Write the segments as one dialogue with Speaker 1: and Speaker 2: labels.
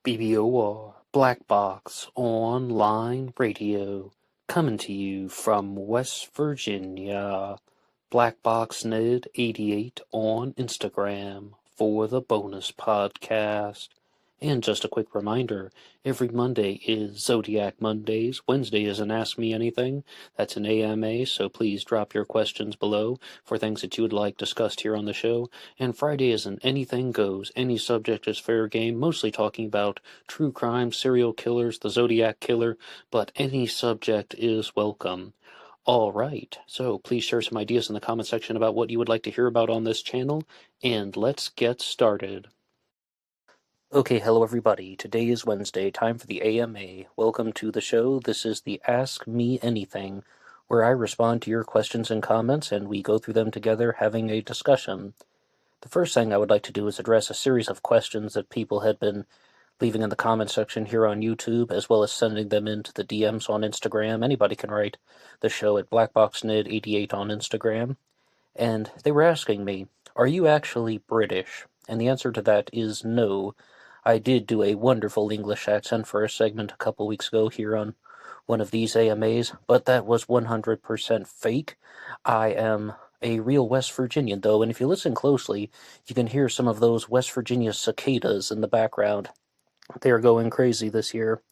Speaker 1: BBOR, Black Box Online Radio, coming to you from West Virginia. BlackBoxNed88 on Instagram for the bonus podcast. And just a quick reminder, every Monday is Zodiac Mondays. Wednesday is an Ask Me Anything. That's an AMA, so please drop your questions below for things that you would like discussed here on the show. And Friday is an Anything Goes. Any subject is fair game, mostly talking about true crime, serial killers, the Zodiac Killer, but any subject is welcome. All right, so please share some ideas in the comment section about what you would like to hear about on this channel, and let's get started. Okay, hello everybody. Today is Wednesday, time for the AMA. Welcome to the show. This is the Ask Me Anything, where I respond to your questions and comments, and we go through them together having a discussion. The first thing I would like to do is address a series of questions that people had been leaving in the comment section here on YouTube, as well as sending them into the DMs on Instagram. Anybody can write the show at BlackBoxNed88 on Instagram. And they were asking me, are you actually British? And the answer to that is no. I did do a wonderful English accent for a segment a couple weeks ago here on one of these AMAs, but that was 100% fake. I am a real West Virginian, though, and if you listen closely, you can hear some of those West Virginia cicadas in the background. They are going crazy this year.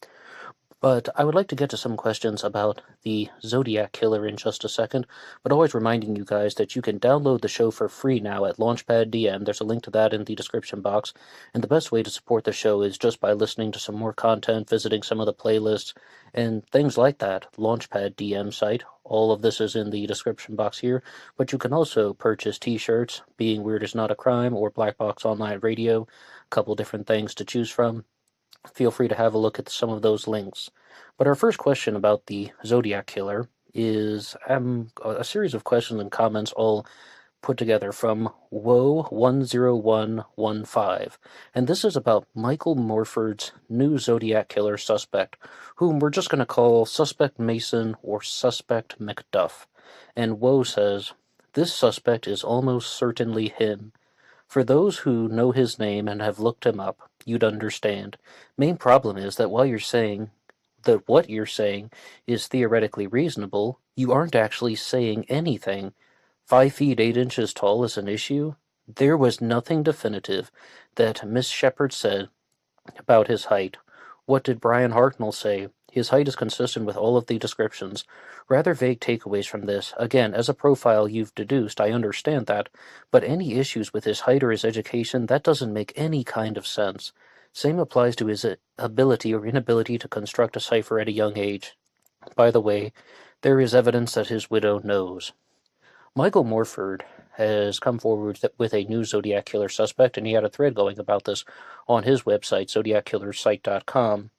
Speaker 1: But I would like to get to some questions about the Zodiac Killer in just a second, but always reminding you guys that you can download the show for free now at LaunchPad DM. There's a link to that in the description box, and the best way to support the show is just by listening to some more content, visiting some of the playlists, and things like that. LaunchPad DM site. All of this is in the description box here, but you can also purchase t-shirts, Being Weird is Not a Crime, or Black Box Online Radio, a couple different things to choose from. Feel free to have a look at some of those links. But our first question about the Zodiac Killer is a series of questions and comments all put together from Woe10115. And this is about Michael Morford's new Zodiac Killer suspect, whom we're just going to call Suspect Mason or Suspect McDuff. And Woe says, this suspect is almost certainly him. For those who know his name and have looked him up, you'd understand. Main problem is that while you're saying that what you're saying is theoretically reasonable, you aren't actually saying anything. 5 feet 8 inches tall is an issue? There was nothing definitive that Miss Shepard said about his height. What did Brian Hartnell say? His height is consistent with all of the descriptions. Rather vague takeaways from this. Again, as a profile you've deduced, I understand that, but any issues with his height or his education, that doesn't make any kind of sense. Same applies to his ability or inability to construct a cipher at a young age. By the way, there is evidence that his widow knows. Michael Morford has come forward with a new Zodiac Killer suspect, and he had a thread going about this on his website, ZodiacKillersSite.com.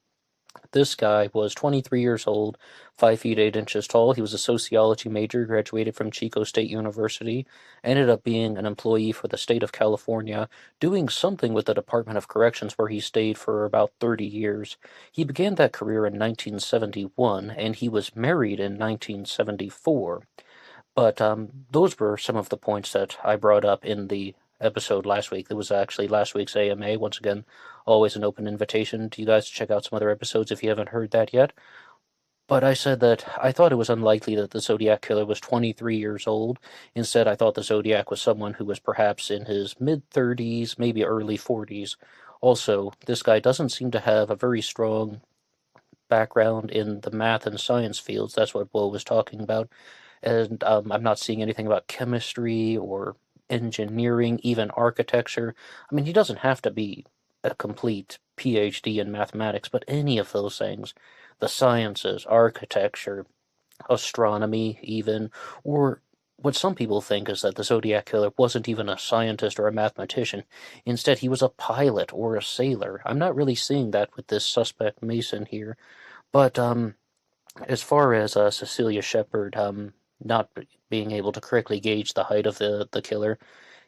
Speaker 1: This guy was 23 years old, 5 feet 8 inches tall. He was a sociology major, graduated from Chico State University, ended up being an employee for the state of California, doing something with the Department of Corrections where he stayed for about 30 years. He began that career in 1971, and he was married in 1974. But those were some of the points that I brought up in the episode last week. It was actually last week's AMA. Once again, always an open invitation to you guys to check out some other episodes if you haven't heard that yet. But I said that I thought it was unlikely that the Zodiac Killer was 23 years old. Instead, I thought the Zodiac was someone who was perhaps in his mid-30s, maybe early 40s. Also, this guy doesn't seem to have a very strong background in the math and science fields. That's what Bo was talking about. And I'm not seeing anything about chemistry or engineering, even architecture. I mean, he doesn't have to be a complete PhD in mathematics, but any of those things, the sciences, architecture, astronomy even, or what some people think is that the Zodiac Killer wasn't even a scientist or a mathematician. Instead, he was a pilot or a sailor. I'm not really seeing that with this suspect Mason here. But as far as Cecilia Shepard not being able to correctly gauge the height of the killer,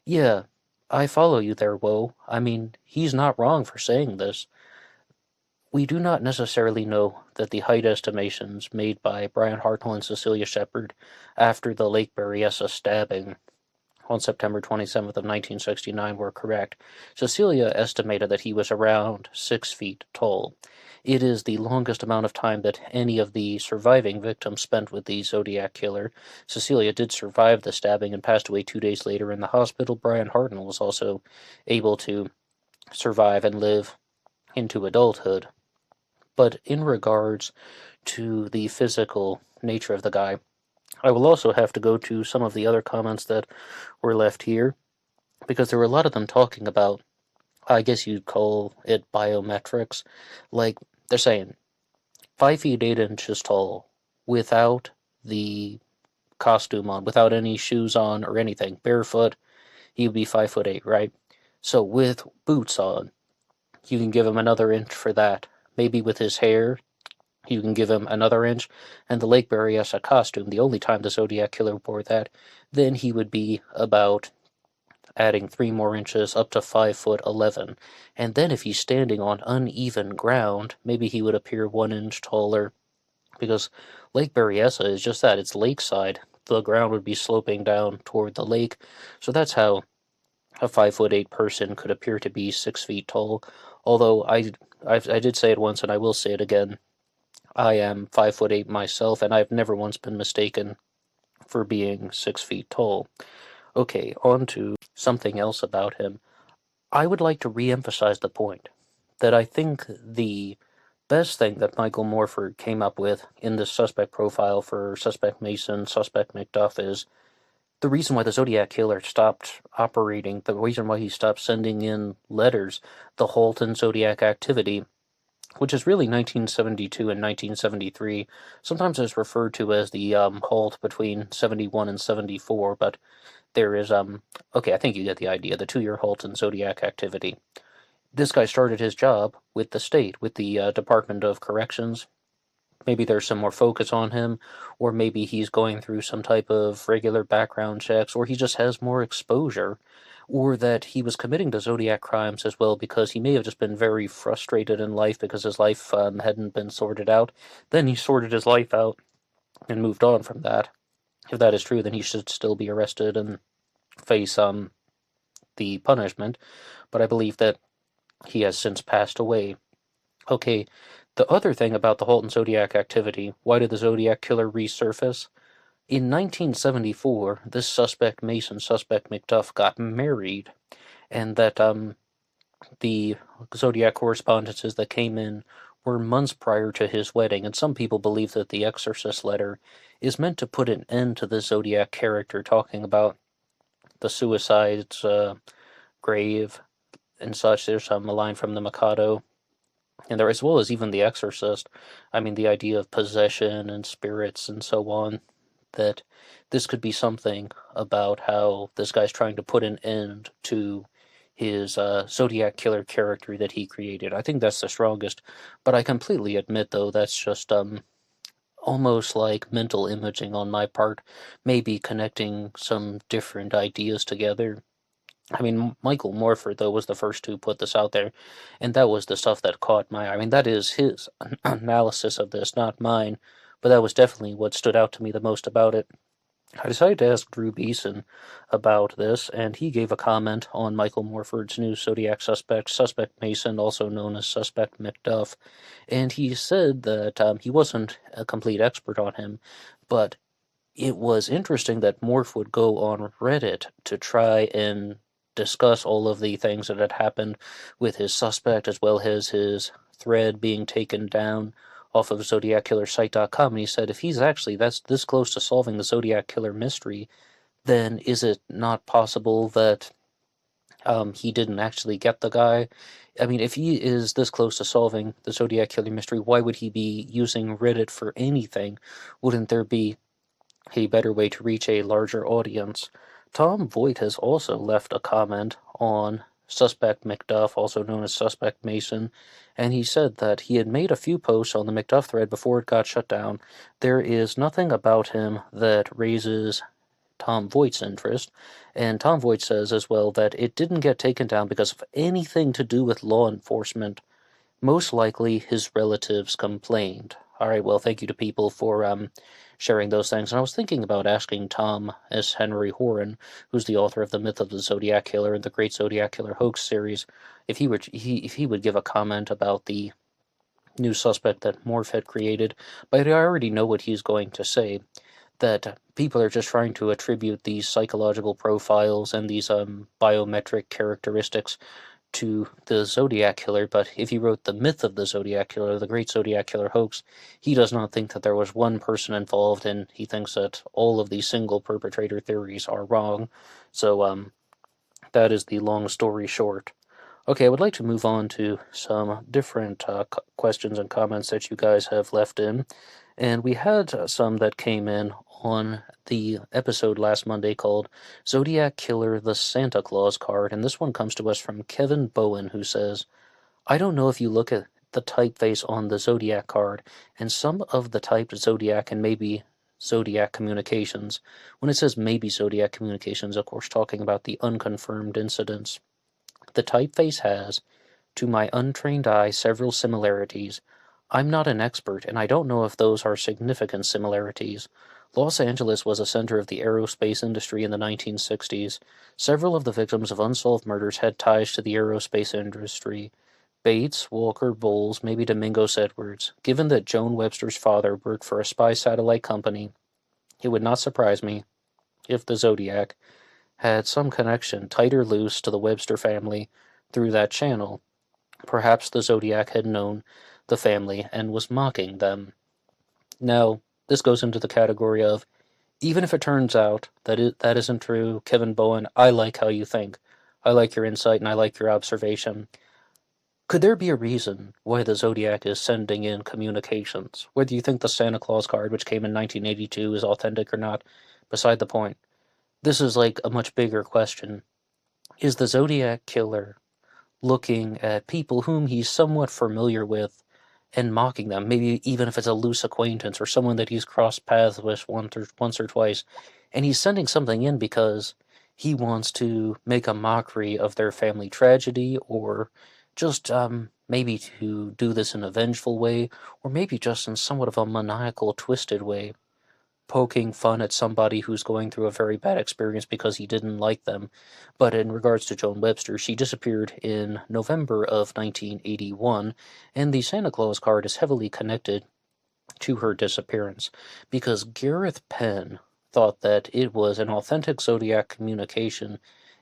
Speaker 1: yeah, I follow you there, Woe. I mean, he's not wrong for saying this. We do not necessarily know that the height estimations made by Brian Hartnell and Cecilia Shepard after the Lake Berryessa stabbing on September 27th of 1969 were correct, Cecilia estimated that he was around 6 feet tall. It is the longest amount of time that any of the surviving victims spent with the Zodiac killer. Cecilia did survive the stabbing and passed away 2 days later in the hospital. Brian Hartnell was also able to survive and live into adulthood. But in regards to the physical nature of the guy, I will also have to go to some of the other comments that were left here, because there were a lot of them talking about, I guess you'd call it biometrics. Like, they're saying 5 feet 8 inches tall, without the costume on, without any shoes on or anything, barefoot, he would be 5 foot 8, right? So with boots on, you can give him another inch for that. Maybe with his hair, you can give him another inch. And the Lake Berryessa costume, the only time the Zodiac Killer wore that, then he would be about adding 3 more inches up to 5 foot 11. And then if he's standing on uneven ground, maybe he would appear 1 inch taller, because Lake Berryessa is just that, it's lakeside. The ground would be sloping down toward the lake, so that's how a 5 foot 8 person could appear to be 6 feet tall. Although I did say it once, and I will say it again, I am 5 foot 8 myself, and I've never once been mistaken for being 6 feet tall. Okay, on to something else about him. I would like to re-emphasize the point that I think the best thing that Michael Morford came up with in this suspect profile for Suspect Mason, Suspect McDuff is the reason why the Zodiac Killer stopped operating, the reason why he stopped sending in letters, the halt in Zodiac activity, which is really 1972 and 1973. Sometimes it's referred to as the halt between 71 and 74, but there is, okay, I think you get the idea, the 2-year halt in Zodiac activity. This guy started his job with the state, with the Department of Corrections. Maybe there's some more focus on him, or maybe he's going through some type of regular background checks, or he just has more exposure, or that he was committing the Zodiac crimes as well because he may have just been very frustrated in life because his life hadn't been sorted out. Then he sorted his life out and moved on from that. If that is true, then he should still be arrested and face the punishment, but I believe that he has since passed away. Okay, the other thing about the Halton Zodiac activity, why did the Zodiac Killer resurface? In 1974, this suspect Mason, Suspect McDuff, got married, and that the Zodiac correspondences that came in were months prior to his wedding, and some people believe that the Exorcist letter is meant to put an end to the Zodiac character, talking about the suicide's grave and such. There's a line from the Mikado, and there, as well as even the Exorcist, I mean, the idea of possession and spirits and so on, that this could be something about how this guy's trying to put an end to his Zodiac Killer character that he created. I think that's the strongest, but I completely admit, though, that's just almost like mental imaging on my part, maybe connecting some different ideas together. I mean, Michael Morford, though, was the first to put this out there, and that was the stuff that caught my eye. I mean, that is his analysis of this, not mine, but that was definitely what stood out to me the most about it. I decided to ask Drew Beeson about this, and he gave a comment on Michael Morford's new Zodiac suspect, Suspect Mason, also known as Suspect McDuff, and he said that he wasn't a complete expert on him, but it was interesting that Morph would go on Reddit to try and discuss all of the things that had happened with his suspect, as well as his thread being taken down off of ZodiacKillerSite.com, and he said if he's actually that's this close to solving the Zodiac Killer mystery, then is it not possible that he didn't actually get the guy? I mean, if he is this close to solving the Zodiac Killer mystery, why would he be using Reddit for anything? Wouldn't there be a better way to reach a larger audience? Tom Voigt has also left a comment on Suspect McDuff, also known as Suspect Mason, and he said that he had made a few posts on the McDuff thread before it got shut down. There is nothing about him that raises Tom Voigt's interest, and Tom Voigt says as well that it didn't get taken down because of anything to do with law enforcement. Most likely his relatives complained. All right, well, thank you to people for sharing those things. And I was thinking about asking Tom S. Henry Horan, who's the author of The Myth of the Zodiac Killer and the Great Zodiac Killer Hoax series, if he would give a comment about the new suspect that Morph had created. But I already know what he's going to say, that people are just trying to attribute these psychological profiles and these biometric characteristics to the Zodiac Killer, but if he wrote The Myth of the Zodiac Killer, the Great Zodiac Killer Hoax, he does not think that there was one person involved, and he thinks that all of these single perpetrator theories are wrong. So, that is the long story short. Okay, I would like to move on to some different questions and comments that you guys have left in. And we had some that came in on the episode last Monday called Zodiac Killer, the Santa Claus card. And this one comes to us from Kevin Bowen, who says, I don't know if you look at the typeface on the Zodiac card and some of the typed Zodiac and maybe Zodiac Communications. When it says maybe Zodiac Communications, of course, talking about the unconfirmed incidents. The typeface has, to my untrained eye, several similarities. I'm not an expert, and I don't know if those are significant similarities. Los Angeles was a center of the aerospace industry in the 1960s. Several of the victims of unsolved murders had ties to the aerospace industry. Bates, Walker, Bowles, maybe Domingos Edwards. Given that Joan Webster's father worked for a spy satellite company, it would not surprise me if the Zodiac had some connection, tight or loose, to the Webster family through that channel. Perhaps the Zodiac had known the family and was mocking them. Now, this goes into the category of, even if it turns out that that isn't true, Kevin Bowen, I like how you think. I like your insight and I like your observation. Could there be a reason why the Zodiac is sending in communications? Whether you think the Santa Claus card, which came in 1982, is authentic or not, beside the point. This is like a much bigger question. Is the Zodiac Killer looking at people whom he's somewhat familiar with and mocking them, maybe even if it's a loose acquaintance or someone that he's crossed paths with once or twice, and he's sending something in because he wants to make a mockery of their family tragedy, or just maybe to do this in a vengeful way, or maybe just in somewhat of a maniacal, twisted way, poking fun at somebody who's going through a very bad experience because he didn't like them. But in regards to Joan Webster, she disappeared in November of 1981, and the Santa Claus card is heavily connected to her disappearance, because Gareth Penn thought that it was an authentic Zodiac communication,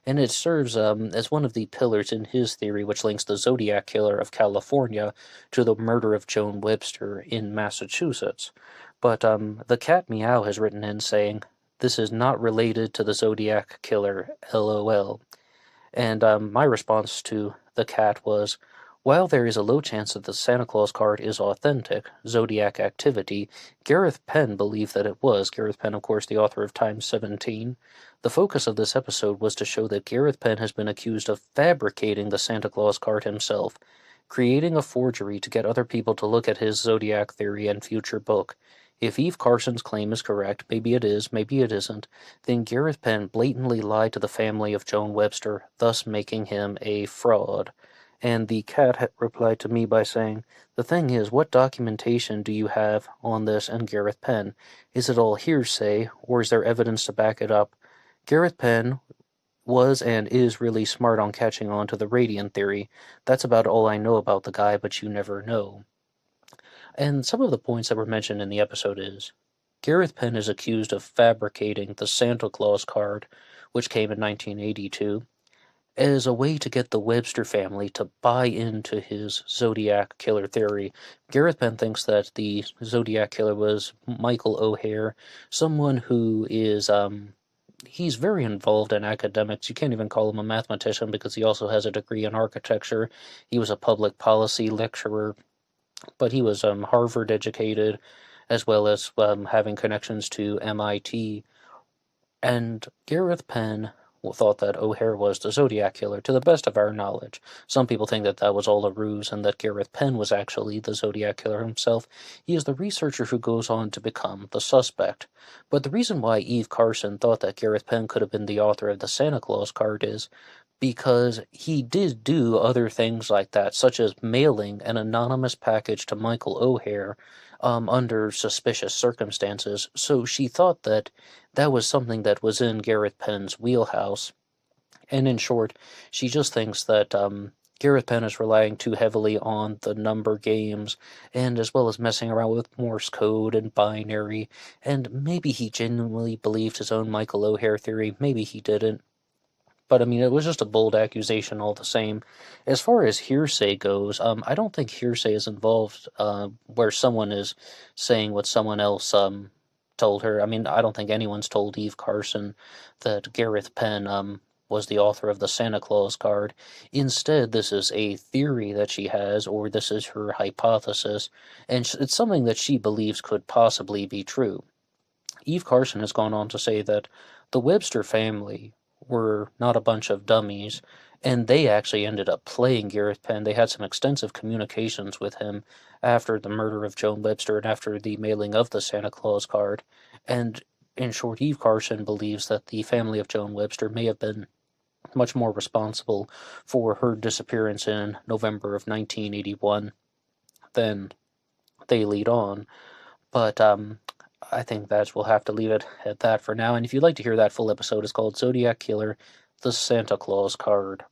Speaker 1: and it serves as one of the pillars in his theory, which links the Zodiac Killer of California to the murder of Joan Webster in Massachusetts. But the Cat Meow has written in saying, this is not related to the Zodiac Killer, LOL. And my response to the cat was, while there is a low chance that the Santa Claus card is authentic, Zodiac activity, Gareth Penn believed that it was. Gareth Penn, of course, the author of Times 17. The focus of this episode was to show that Gareth Penn has been accused of fabricating the Santa Claus card himself, creating a forgery to get other people to look at his Zodiac theory and future book. If Eve Carson's claim is correct, maybe it is, maybe it isn't, then Gareth Penn blatantly lied to the family of Joan Webster, thus making him a fraud. And the cat replied to me by saying, the thing is, what documentation do you have on this and Gareth Penn? Is it all hearsay, or is there evidence to back it up? Gareth Penn was and is really smart on catching on to the radiant theory. That's about all I know about the guy, but you never know. And some of the points that were mentioned in the episode is, Gareth Penn is accused of fabricating the Santa Claus card, which came in 1982, as a way to get the Webster family to buy into his Zodiac Killer theory. Gareth Penn thinks that the Zodiac Killer was Michael O'Hare, someone who is, he's very involved in academics. You can't even call him a mathematician because he also has a degree in architecture. He was a public policy lecturer, but he was Harvard educated, as well as having connections to MIT. And Gareth Penn thought that O'Hare was the Zodiac Killer, to the best of our knowledge. Some people think that that was all a ruse and that Gareth Penn was actually the Zodiac Killer himself. He is the researcher who goes on to become the suspect. But the reason why Eve Carson thought that Gareth Penn could have been the author of the Santa Claus card is because he did do other things like that, such as mailing an anonymous package to Michael O'Hare under suspicious circumstances. So she thought that that was something that was in Gareth Penn's wheelhouse. And in short, she just thinks that Gareth Penn is relying too heavily on the number games, and as well as messing around with Morse code and binary, and maybe he genuinely believed his own Michael O'Hare theory, maybe he didn't. But I mean, it was just a bold accusation all the same. As far as hearsay goes, I don't think hearsay is involved where someone is saying what someone else told her. I mean, I don't think anyone's told Eve Carson that Gareth Penn was the author of the Santa Claus card. Instead, this is a theory that she has, or this is her hypothesis, and it's something that she believes could possibly be true. Eve Carson has gone on to say that the Webster family were not a bunch of dummies, and they actually ended up playing Gareth Penn. They had some extensive communications with him after the murder of Joan Webster and after the mailing of the Santa Claus card. And in short, Eve Carson believes that the family of Joan Webster may have been much more responsible for her disappearance in November of 1981 than they lead on. But I think that we'll have to leave it at that for now. And if you'd like to hear that full episode, it's called Zodiac Killer, the Santa Claus Card.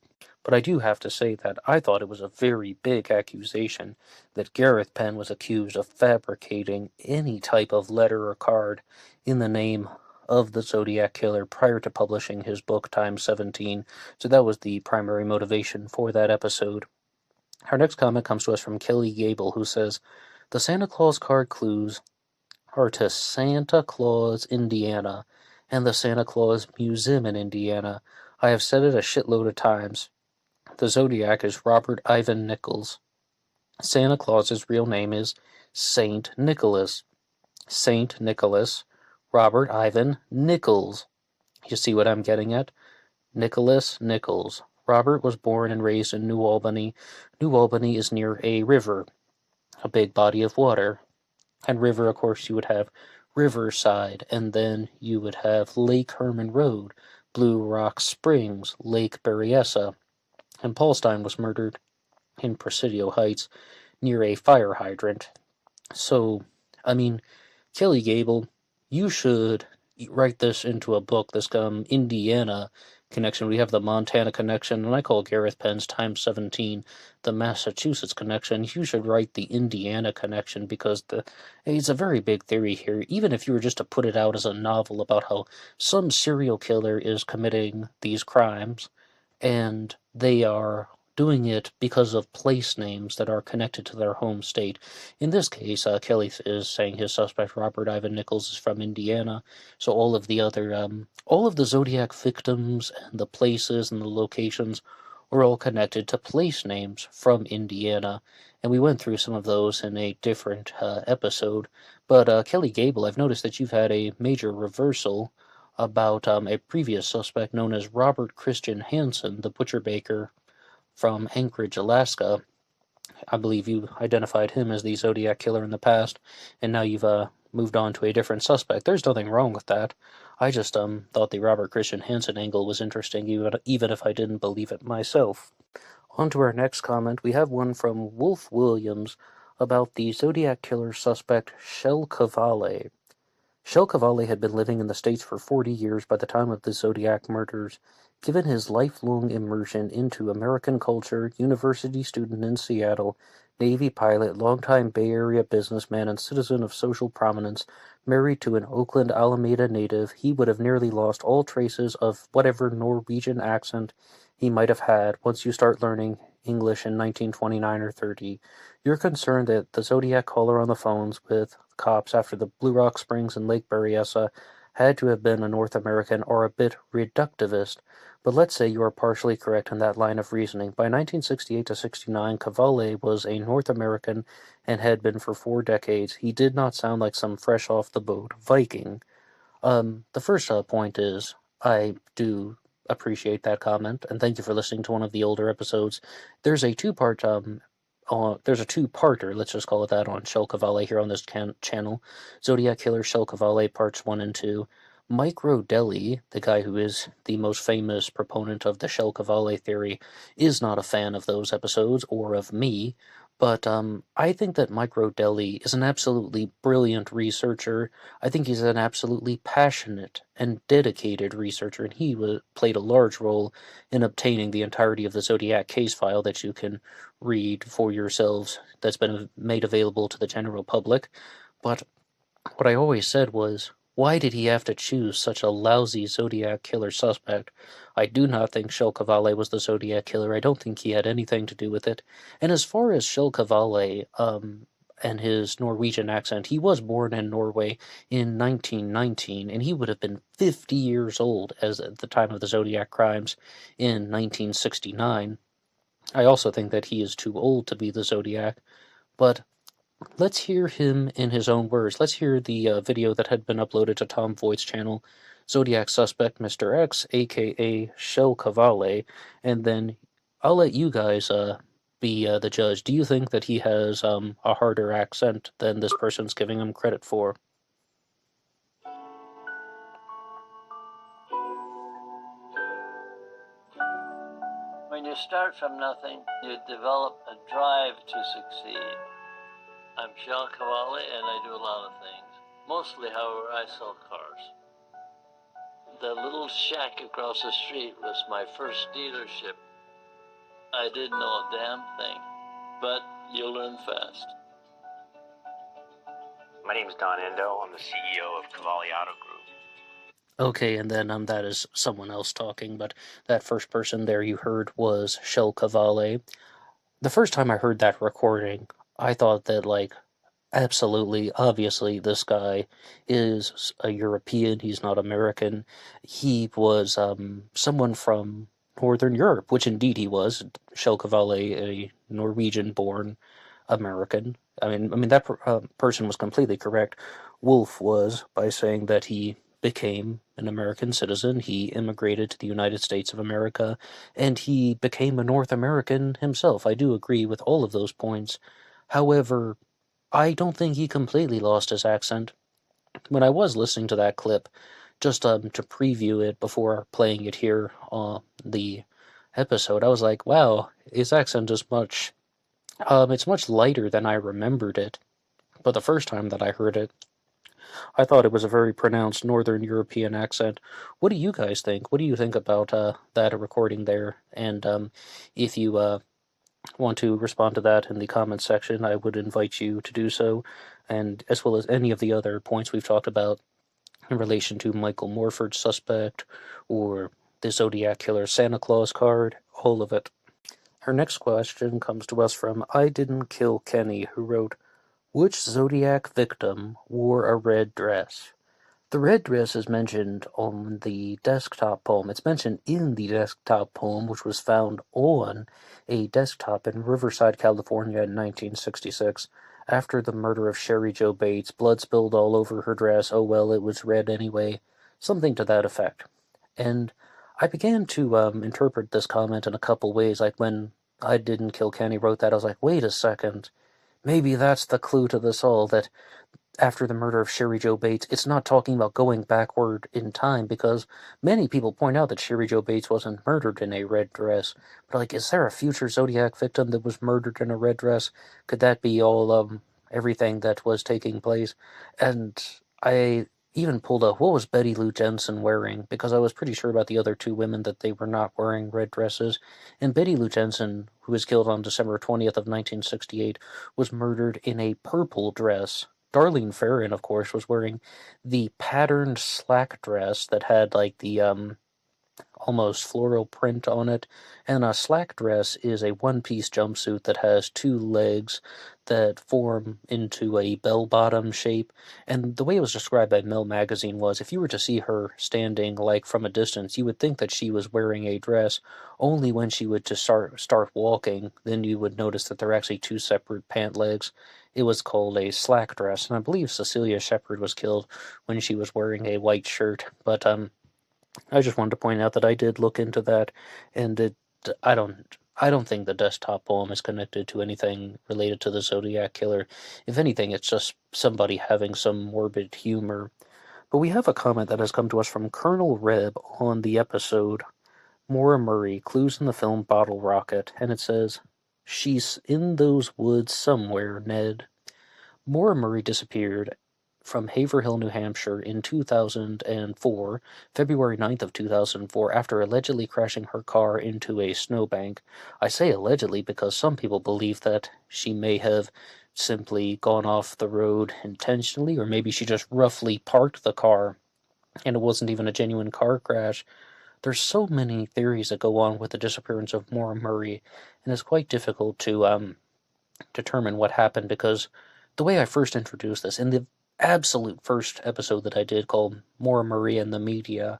Speaker 1: But I do have to say that I thought it was a very big accusation that Gareth Penn was accused of fabricating any type of letter or card in the name of the Zodiac Killer prior to publishing his book Time 17. So that was the primary motivation for that episode. Our next comment comes to us from Kelly Gable, who says, "The Santa Claus card clues are to Santa Claus, Indiana, and the Santa Claus Museum in Indiana. I have said it a shitload of times. The Zodiac is Robert Ivan Nichols. Santa Claus's real name is Saint Nicholas. Saint Nicholas, Robert Ivan Nichols. You see what I'm getting at? Nicholas Nichols. Robert was born and raised in New Albany. New Albany is near a river, a big body of water. And river, of course, you would have Riverside, and then you would have Lake Herman Road, Blue Rock Springs, Lake Berryessa, and Paul Stine was murdered in Presidio Heights near a fire hydrant. So, I mean, Kelly Gable, you should write this into a book, this Indiana connection. We have the Montana connection, and I call Gareth Penn's Time 17 the Massachusetts connection. You should write the Indiana connection because it's a very big theory here. Even if you were just to put it out as a novel about how some serial killer is committing these crimes, and they are doing it because of place names that are connected to their home state. In this case, Kelly is saying his suspect, Robert Ivan Nichols, is from Indiana, so all of the Zodiac victims and the places and the locations are all connected to place names from Indiana, and we went through some of those in a different episode. But Kelly Gable, I've noticed that you've had a major reversal about a previous suspect known as Robert Christian Hansen, the butcher baker from Anchorage, Alaska. I believe you identified him as the Zodiac Killer in the past, and now you've moved on to a different suspect. There's nothing wrong with that. I just thought the Robert Christian Hansen angle was interesting, even if I didn't believe it myself. On to our next comment. We have one from Wolf Williams about the Zodiac Killer suspect Shel Cavalli. Shel Cavalli had been living in the States for 40 years by the time of the Zodiac murders. Given his lifelong immersion into American culture, university student in Seattle, Navy pilot, longtime Bay Area businessman, and citizen of social prominence, married to an Oakland Alameda native, he would have nearly lost all traces of whatever Norwegian accent he might have had once you start learning English in 1929 or 30. You're concerned that the Zodiac caller on the phones with cops after the Blue Rock Springs and Lake Berryessa had to have been a North American or a bit reductivist, but let's say you are partially correct in that line of reasoning. By 1968 to 69, Cavalli was a North American and had been for 4 decades. He did not sound like some fresh-off-the-boat Viking. The first point is, I do appreciate that comment, and thank you for listening to one of the older episodes. There's a two-parter, let's just call it that, on Shel Cavalli here on this channel. Zodiac Killer Shel Cavalli, parts 1 and 2. Mike Rodelli, the guy who is the most famous proponent of the Shell Cavale theory, is not a fan of those episodes or of me, but I think that Mike Rodelli is an absolutely brilliant researcher. I think he's an absolutely passionate and dedicated researcher, and he played a large role in obtaining the entirety of the Zodiac case file that you can read for yourselves, that's been made available to the general public. But what I always said was, why did he have to choose such a lousy Zodiac killer suspect? I do not think Shell Cavale was the Zodiac killer. I don't think he had anything to do with it. And as far as Shell Cavale, and his Norwegian accent, he was born in Norway in 1919, and he would have been 50 years old as at the time of the Zodiac crimes in 1969. I also think that he is too old to be the Zodiac, but let's hear him in his own words. Let's hear the video that had been uploaded to Tom Voigt's channel, Zodiac Suspect Mr. X, aka Shell Cavale, and then I'll let you guys be the judge. Do you think that he has a harder accent than this person's giving him credit for?
Speaker 2: When you start from nothing, you develop a drive to succeed. I'm Shell Cavale, and I do a lot of things. Mostly, however, I sell cars. The little shack across the street was my first dealership. I didn't know a damn thing, but you'll learn fast.
Speaker 3: My name is Don Endo. I'm the CEO of Cavalli Auto Group.
Speaker 1: Okay, and then that is someone else talking, but that first person there you heard was Shell Cavale. The first time I heard that recording, I thought that, like, absolutely, obviously, this guy is a European. He's not American. He was someone from Northern Europe, which indeed he was. Shell Cavale, a Norwegian-born American. I mean that person was completely correct. Wolf was by saying that he became an American citizen. He immigrated to the United States of America, and he became a North American himself. I do agree with all of those points. However, I don't think he completely lost his accent. When I was listening to that clip, just to preview it before playing it here on the episode, I was like, wow, his accent is it's much lighter than I remembered it. But the first time that I heard it, I thought it was a very pronounced Northern European accent. What do you guys think? What do you think about that recording there? And if you want to respond to that in the comments section, I would invite you to do so, and as well as any of the other points we've talked about in relation to Michael Morford's suspect, or the Zodiac Killer Santa Claus card, all of it. Our next question comes to us from I Didn't Kill Kenny, who wrote, which Zodiac victim wore a red dress? The red dress is mentioned on the desktop poem. It's mentioned in the desktop poem, which was found on a desktop in Riverside, California in 1966. After the murder of Sherry Jo Bates, blood spilled all over her dress. Oh well, it was red anyway. Something to that effect. And I began to interpret this comment in a couple ways. Like when I Didn't Kill Kenny wrote that, I was like, wait a second. Maybe that's the clue to this all, that after the murder of Sherry Jo Bates, it's not talking about going backward in time, because many people point out that Sherry Jo Bates wasn't murdered in a red dress. But, like, is there a future Zodiac victim that was murdered in a red dress? Could that be all, everything that was taking place? And I even pulled up, what was Betty Lou Jensen wearing? Because I was pretty sure about the other two women that they were not wearing red dresses. And Betty Lou Jensen, who was killed on December 20th of 1968, was murdered in a purple dress. Darlene Ferrin, of course, was wearing the patterned slack dress that had, like, the almost floral print on it. And a slack dress is a one-piece jumpsuit that has two legs that form into a bell-bottom shape. And the way it was described by Mel Magazine was, if you were to see her standing, like, from a distance, you would think that she was wearing a dress. Only when she would just start walking, then you would notice that they're actually two separate pant legs. It was called a slack dress, and I believe Cecilia Shepard was killed when she was wearing a white shirt. But I just wanted to point out that I did look into that, and I don't think the desktop poem is connected to anything related to the Zodiac Killer. If anything, it's just somebody having some morbid humor. But we have a comment that has come to us from Colonel Reb on the episode Maura Murray, Clues in the Film Bottle Rocket, and it says, "She's in those woods somewhere, Ned." Maura Murray disappeared from Haverhill, New Hampshire in 2004, February 9th of 2004, after allegedly crashing her car into a snowbank. I say allegedly because some people believe that she may have simply gone off the road intentionally, or maybe she just roughly parked the car and it wasn't even a genuine car crash. There's so many theories that go on with the disappearance of Maura Murray, and it's quite difficult to determine what happened, because the way I first introduced this, in the absolute first episode that I did called Maura Murray and the Media,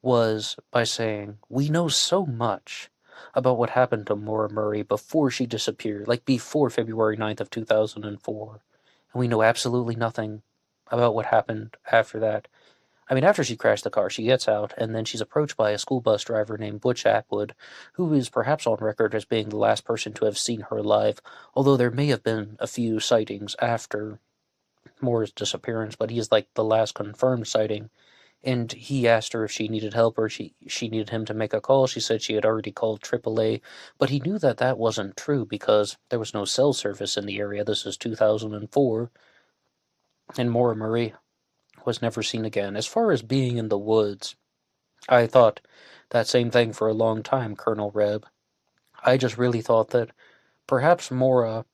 Speaker 1: was by saying, we know so much about what happened to Maura Murray before she disappeared, like before February 9th of 2004, and we know absolutely nothing about what happened after that. I mean, after she crashed the car, she gets out, and then she's approached by a school bus driver named Butch Atwood, who is perhaps on record as being the last person to have seen her alive, although there may have been a few sightings after Moore's disappearance, but he's like the last confirmed sighting. And he asked her if she needed help or she needed him to make a call. She said she had already called AAA, but he knew that that wasn't true because there was no cell service in the area. This is 2004, and Maura Murray was never seen again. As far as being in the woods, I thought that same thing for a long time, Colonel Reb. I just really thought that perhaps Maura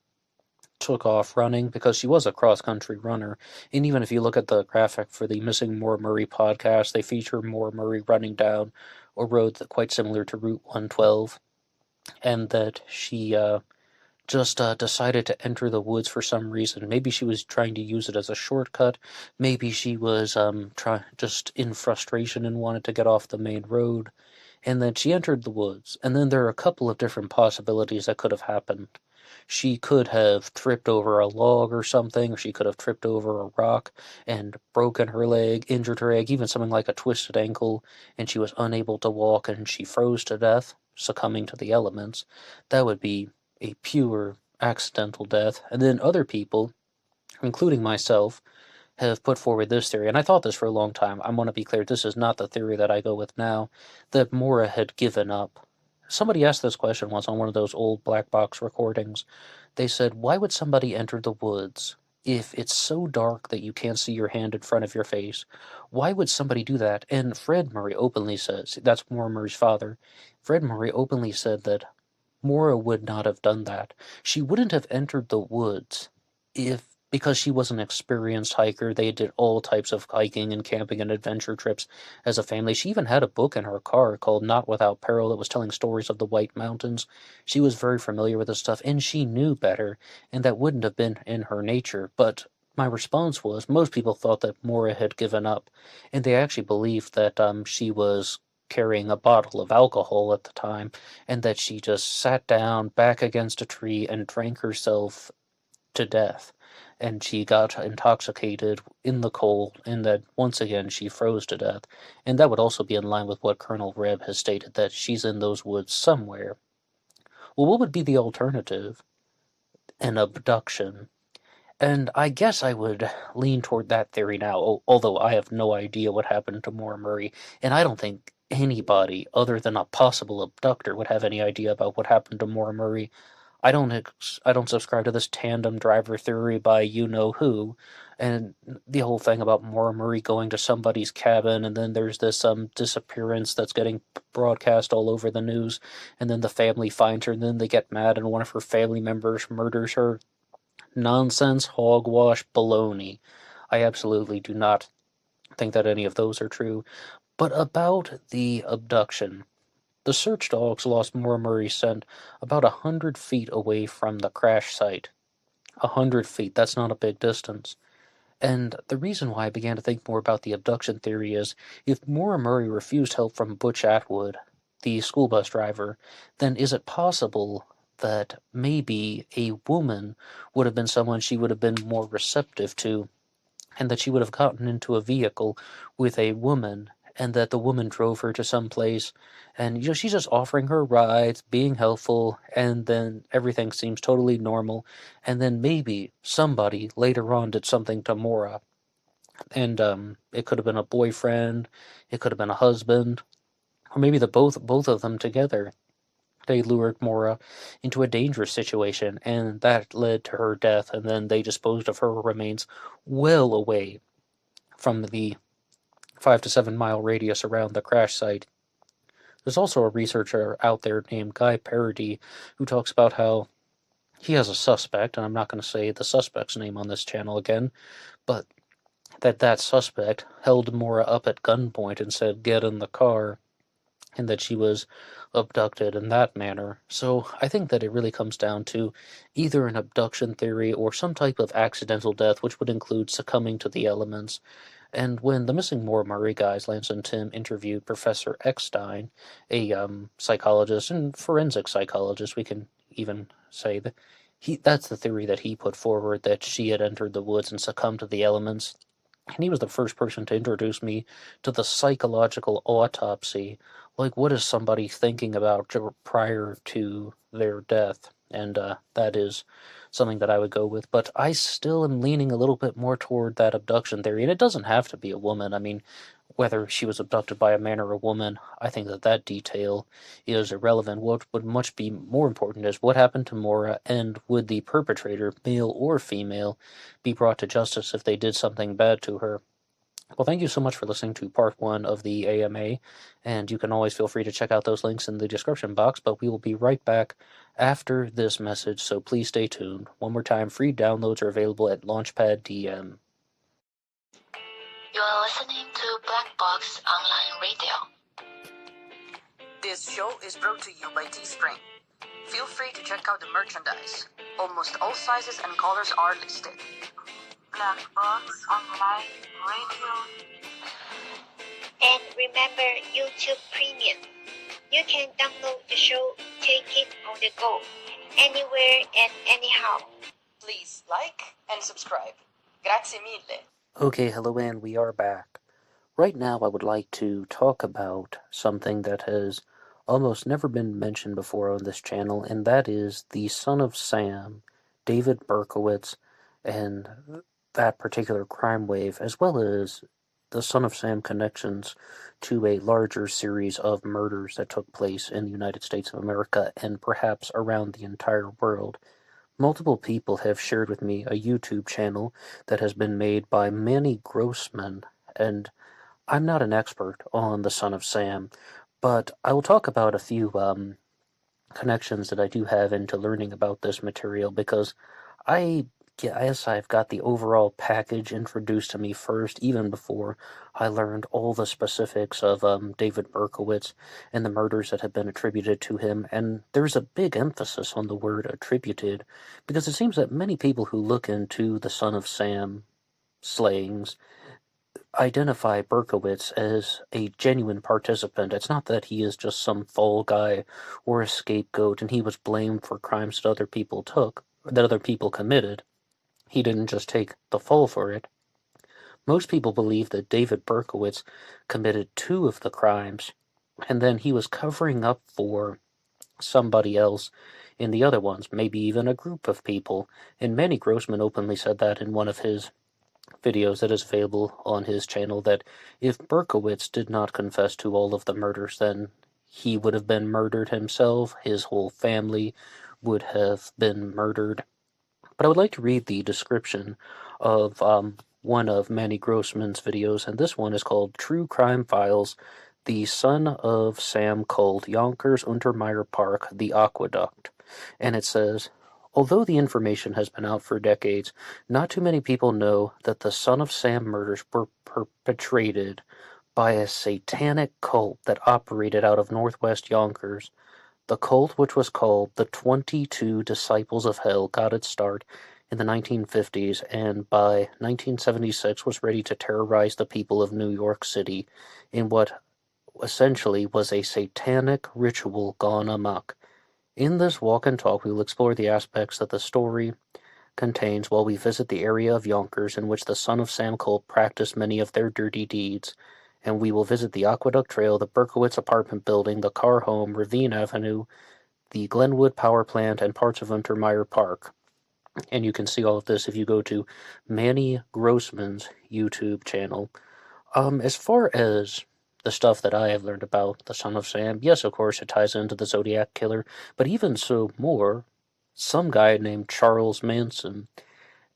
Speaker 1: took off running, because she was a cross-country runner, and even if you look at the graphic for the Missing Maura Murray podcast, they feature Maura Murray running down a road that quite similar to Route 112, and that she just decided to enter the woods for some reason. Maybe she was trying to use it as a shortcut. Maybe she was just in frustration and wanted to get off the main road. And then she entered the woods. And then there are a couple of different possibilities that could have happened. She could have tripped over a log or something, or she could have tripped over a rock and broken her leg, injured her leg, even something like a twisted ankle, and she was unable to walk and she froze to death, succumbing to the elements. That would be a pure accidental death. And then other people, including myself, have put forward this theory, and I thought this for a long time. I want to be clear, this is not the theory that I go with now, that Maura had given up. Somebody asked this question once on one of those old black box recordings. They said, why would somebody enter the woods if it's so dark that you can't see your hand in front of your face? Why would somebody do that? And Fred Murray openly says, that's Maura Murray's father, Fred Murray openly said that Maura would not have done that. She wouldn't have entered the woods because she was an experienced hiker. They did all types of hiking and camping and adventure trips as a family. She even had a book in her car called Not Without Peril that was telling stories of the White Mountains. She was very familiar with this stuff, and she knew better, and that wouldn't have been in her nature. But my response was, most people thought that Maura had given up, and they actually believed that she was carrying a bottle of alcohol at the time, and that she just sat down back against a tree and drank herself to death. And she got intoxicated in the cold, and that once again she froze to death. And that would also be in line with what Colonel Reb has stated, that she's in those woods somewhere. Well, what would be the alternative? An abduction. And I guess I would lean toward that theory now, although I have no idea what happened to Maura Murray, and I don't think anybody other than a possible abductor would have any idea about what happened to Maura Murray. I don't subscribe to this tandem driver theory by you-know-who, and the whole thing about Maura Murray going to somebody's cabin, and then there's this disappearance that's getting broadcast all over the news, and then the family finds her, and then they get mad, and one of her family members murders her. Nonsense, hogwash, baloney. I absolutely do not think that any of those are true. But about the abduction, the search dogs lost Maura Murray's scent about 100 feet away from the crash site. 100 feet, that's not a big distance. And the reason why I began to think more about the abduction theory is, if Maura Murray refused help from Butch Atwood, the school bus driver, then is it possible that maybe a woman would have been someone she would have been more receptive to, and that she would have gotten into a vehicle with a woman, and that the woman drove her to some place, and she's just offering her rides, being helpful, and then everything seems totally normal, and then maybe somebody later on did something to Maura. And it could have been a boyfriend, it could have been a husband, or maybe the both of them together. They lured Mora into a dangerous situation, and that led to her death, and then they disposed of her remains well away from the 5 to 7 mile radius around the crash site. There's also a researcher out there named Guy Parody who talks about how he has a suspect, and I'm not going to say the suspect's name on this channel again, but that suspect held Mora up at gunpoint and said, "Get in the car," and that she was abducted in that manner. So I think that it really comes down to either an abduction theory or some type of accidental death, which would include succumbing to the elements. And when the Missing Maura Murray guys, Lance and Tim, interviewed Professor Eckstein, a psychologist and forensic psychologist, we can even say that that's the theory that he put forward, that she had entered the woods and succumbed to the elements. And he was the first person to introduce me to the psychological autopsy. Like, what is somebody thinking about prior to their death? And that is something that I would go with. But I still am leaning a little bit more toward that abduction theory. And it doesn't have to be a woman. I mean, whether she was abducted by a man or a woman, I think that detail is irrelevant. What would much be more important is what happened to Mora, and would the perpetrator, male or female, be brought to justice if they did something bad to her. Well, thank you so much for listening to part 1 of the AMA, and you can always feel free to check out those links in the description box, but we will be right back after this message, so please stay tuned. One more time, free downloads are available at LaunchPad DM.
Speaker 4: You are listening to Blackbox Online Radio.
Speaker 5: This show is brought to you by TeeSpring. Feel free to check out the merchandise. Almost all sizes and colors are listed.
Speaker 4: Blackbox Online Radio. And remember YouTube Premium. You can download the show, take it on the go, anywhere and anyhow.
Speaker 5: Please like and subscribe. Grazie mille.
Speaker 1: Okay, hello, and we are back. Right now, I would like to talk about something that has almost never been mentioned before on this channel, and that is the son of Sam, David Berkowitz, and that particular crime wave, as well as the son of Sam connections to a larger series of murders that took place in the United States of America and perhaps around the entire world. Multiple people have shared with me a YouTube channel that has been made by Manny Grossman, and I'm not an expert on the son of Sam, but I will talk about a few connections that I do have into learning about this material, because guess I've got the overall package introduced to me first, even before I learned all the specifics of David Berkowitz and the murders that have been attributed to him. And there's a big emphasis on the word attributed, because it seems that many people who look into the son of Sam slayings identify Berkowitz as a genuine participant. It's not that he is just some fall guy or a scapegoat and he was blamed for crimes that other people committed. He didn't just take the fall for it. Most people believe that David Berkowitz committed 2 of the crimes, and then he was covering up for somebody else in the other ones, maybe even a group of people. And Manny Grossman openly said that in one of his videos that is available on his channel, that if Berkowitz did not confess to all of the murders, then he would have been murdered himself, his whole family would have been murdered. But I would like to read the description of one of Manny Grossman's videos, and this one is called True Crime Files, The Son of Sam Called Yonkers Untermeyer Park, the Aqueduct. And it says, although the information has been out for decades, not too many people know that the Son of Sam murders were perpetrated by a satanic cult that operated out of northwest Yonkers. The cult, which was called the 22 Disciples of Hell, got its start in the 1950s, and by 1976 was ready to terrorize the people of New York City in what essentially was a satanic ritual gone amok. In this walk and talk, we will explore the aspects that the story contains while we visit the area of Yonkers in which the Son of Sam cult practiced many of their dirty deeds, and we will visit the Aqueduct Trail, the Berkowitz apartment building, the Carr Home, Ravine Avenue, the Glenwood Power Plant, and parts of Untermeyer Park. And you can see all of this if you go to Manny Grossman's YouTube channel. As far as the stuff that I have learned about the Son of Sam, yes, of course, it ties into the Zodiac Killer, but even so more, some guy named Charles Manson.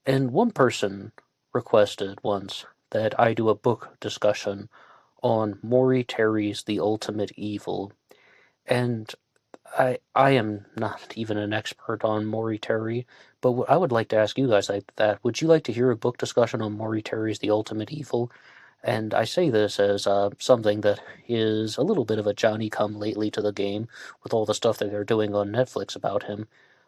Speaker 1: And one person requested once that I do a book discussion on Maury Terry's The Ultimate Evil. And I am not even an expert on Maury Terry, but I would like to ask you guys like that. Would you like to hear a book discussion on Maury Terry's The Ultimate Evil? And I say this as something that is a little bit of a Johnny-come-lately to the game with all the stuff that they're doing on Netflix about him.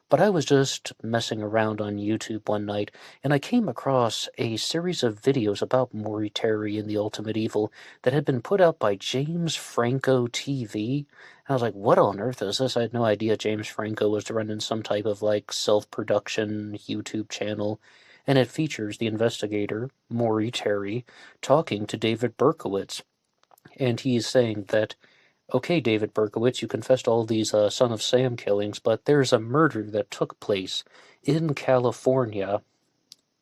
Speaker 1: But I was just messing around on YouTube one night, and I came across a series of videos about Maury Terry and The Ultimate Evil that had been put out by James Franco TV. And I was like, what on earth is this? I had no idea James Franco was running some type of, like, self-production YouTube channel. And it features the investigator, Maury Terry, talking to David Berkowitz. And he is saying that, okay, David Berkowitz, you confessed all these Son of Sam killings, but there's a murder that took place in California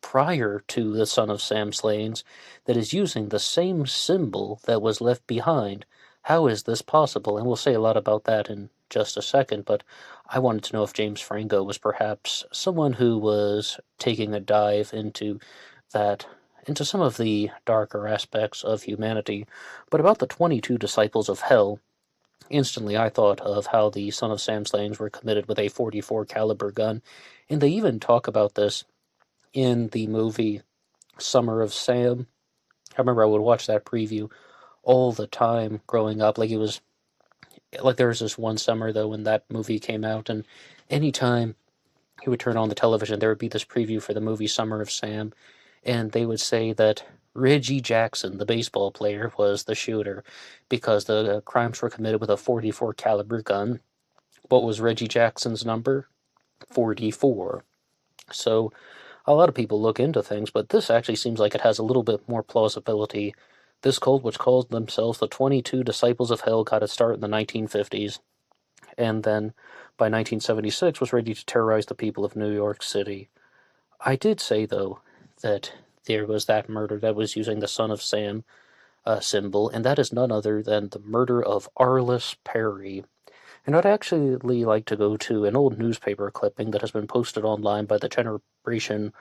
Speaker 1: prior to the Son of Sam slayings that is using the same symbol that was left behind. How is this possible? And we'll say a lot about that in just a second, but I wanted to know if James Franco was perhaps someone who was taking a dive into some of the darker aspects of humanity. But about the 22 disciples of hell, instantly I thought of how the Son of Sam slayings were committed with a .44 caliber gun, and they even talk about this in the movie Summer of Sam. I remember I would watch that preview all the time growing up. Like, it was like there was this one summer though when that movie came out, and anytime he would turn on the television, there would be this preview for the movie Summer of Sam, and they would say that Reggie Jackson, the baseball player, was the shooter because the crimes were committed with a .44 caliber gun. What was Reggie Jackson's number? 44. So a lot of people look into things, but this actually seems like it has a little bit more plausibility. This cult, which called themselves the 22 Disciples of Hell, got its start in the 1950s, and then by 1976 was ready to terrorize the people of New York City. I did say, though, that there was that murder that was using the Son of Sam symbol, and that is none other than the murder of Arliss Perry. And I'd actually like to go to an old newspaper clipping that has been posted online by the Generation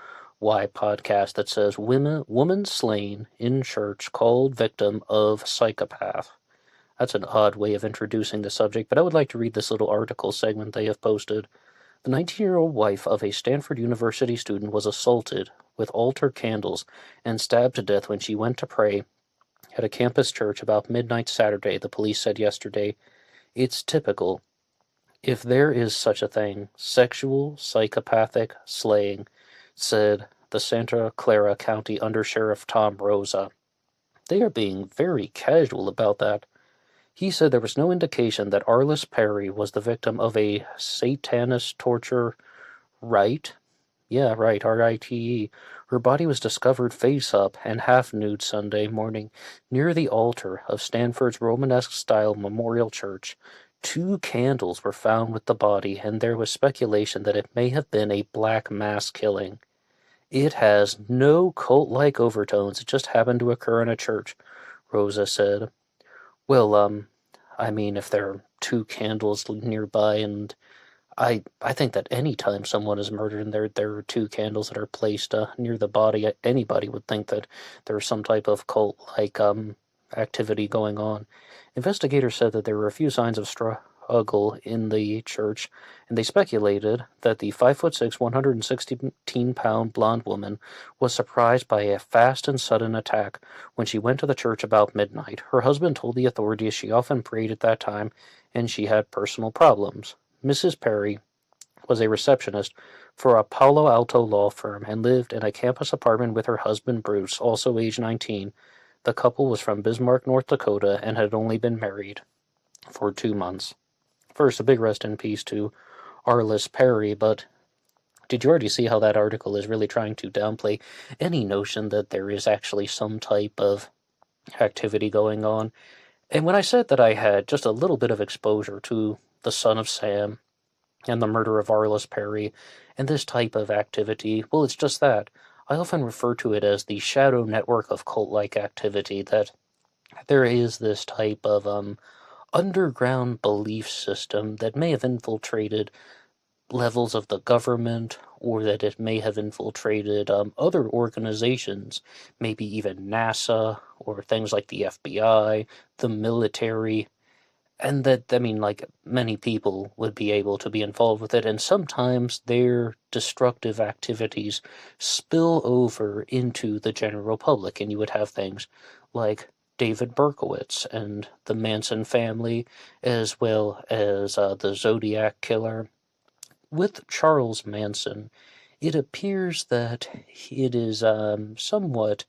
Speaker 1: Y podcast that says, Woman slain in church called victim of psychopath. That's an odd way of introducing the subject, but I would like to read this little article segment they have posted. The 19-year-old wife of a Stanford University student was assaulted with altar candles and stabbed to death when she went to pray at a campus church about midnight Saturday, the police said yesterday. It's typical. If there is such a thing, sexual, psychopathic slaying, said the Santa Clara County Undersheriff Tom Rosa. They are being very casual about that. He said there was no indication that Arliss Perry was the victim of a satanist torture. Right? Yeah, right, R-I-T-E. Her body was discovered face-up and half-nude Sunday morning near the altar of Stanford's Romanesque-style Memorial Church. 2 candles were found with the body, and there was speculation that it may have been a black mass killing. It has no cult-like overtones. It just happened to occur in a church, Rosa said. Well, I mean, if there are 2 candles nearby, and I think that any time someone is murdered and there are 2 candles that are placed near the body, anybody would think that there's some type of cult-like activity going on. Investigators said that there were a few signs of struggle in the church, and they speculated that the 5'6", 116-pound blonde woman was surprised by a fast and sudden attack when she went to the church about midnight. Her husband told the authorities she often prayed at that time, and she had personal problems. Mrs. Perry was a receptionist for a Palo Alto law firm and lived in a campus apartment with her husband Bruce, also age 19. The couple was from Bismarck, North Dakota, and had only been married for 2 months. First, a big rest in peace to Arliss Perry, but did you already see how that article is really trying to downplay any notion that there is actually some type of activity going on? And when I said that I had just a little bit of exposure to the Son of Sam and the murder of Arliss Perry, and this type of activity, well, it's just that. I often refer to it as the shadow network of cult-like activity, that there is this type of underground belief system that may have infiltrated levels of the government, or that it may have infiltrated other organizations, maybe even NASA, or things like the FBI, the military, and that, I mean, like, many people would be able to be involved with it, and sometimes their destructive activities spill over into the general public, and you would have things like David Berkowitz and the Manson family, as well as the Zodiac killer. With Charles Manson, it appears that it is somewhat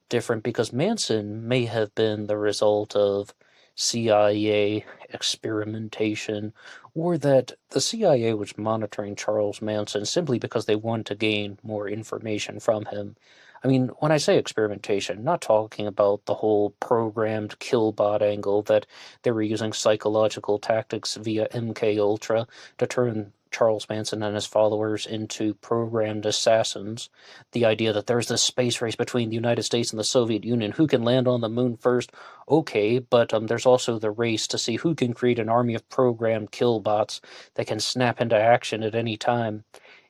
Speaker 1: different, because Manson may have been the result of CIA experimentation, or that the CIA was monitoring Charles Manson simply because they wanted to gain more information from him. I mean, when I say experimentation, not talking about the whole programmed killbot angle, that they were using psychological tactics via MK Ultra to turn Charles Manson and his followers into programmed assassins. The idea that there's this space race between the United States and the Soviet Union, who can land on the moon first, okay, but there's also the race to see who can create an army of programmed killbots that can snap into action at any time.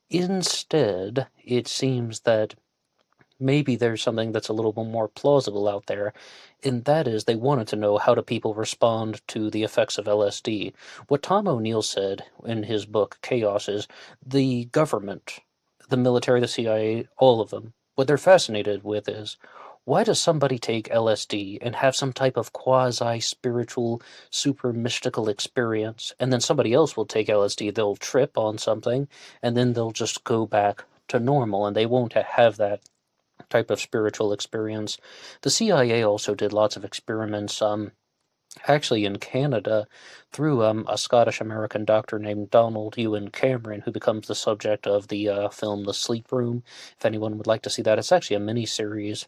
Speaker 1: Instead, it seems that maybe there's something that's a little bit more plausible out there, and that is they wanted to know how do people respond to the effects of LSD. What Tom O'Neill said in his book Chaos is the government, the military, the CIA, all of them, what they're fascinated with is, why does somebody take LSD and have some type of quasi-spiritual, super mystical experience, and then somebody else will take LSD, they'll trip on something, and then they'll just go back to normal, and they won't have that type of spiritual experience. The CIA also did lots of experiments, actually in Canada, through a Scottish-American doctor named Donald Ewan Cameron, who becomes the subject of the film The Sleep Room. If anyone would like to see that, it's actually a mini-series.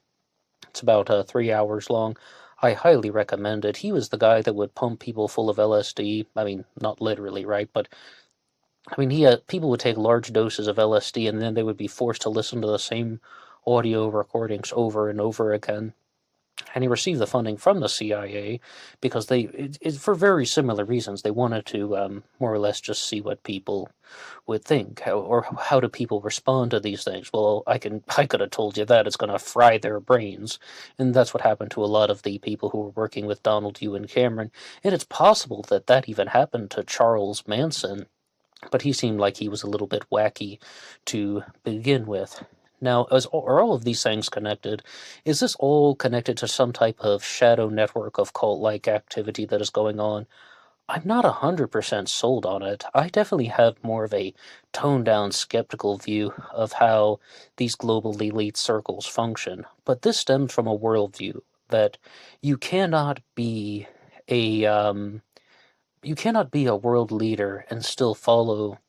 Speaker 1: It's about 3 hours long. I highly recommend it. He was the guy that would pump people full of LSD. I mean, not literally, right? But I mean, people would take large doses of LSD, and then they would be forced to listen to the same audio recordings over and over again. And he received the funding from the CIA because for very similar reasons. They wanted to more or less just see what people would think, how do people respond to these things. Well, I could have told you that it's going to fry their brains, and that's what happened to a lot of the people who were working with Donald Ewan Cameron. And it's possible that that even happened to Charles Manson, but he seemed like he was a little bit wacky to begin with. Now, are all of these things connected? Is this all connected to some type of shadow network of cult-like activity that is going on? I'm not 100% sold on it. I definitely have more of a toned-down, skeptical view of how these global elite circles function. But this stems from a worldview that you cannot be a world leader and still follow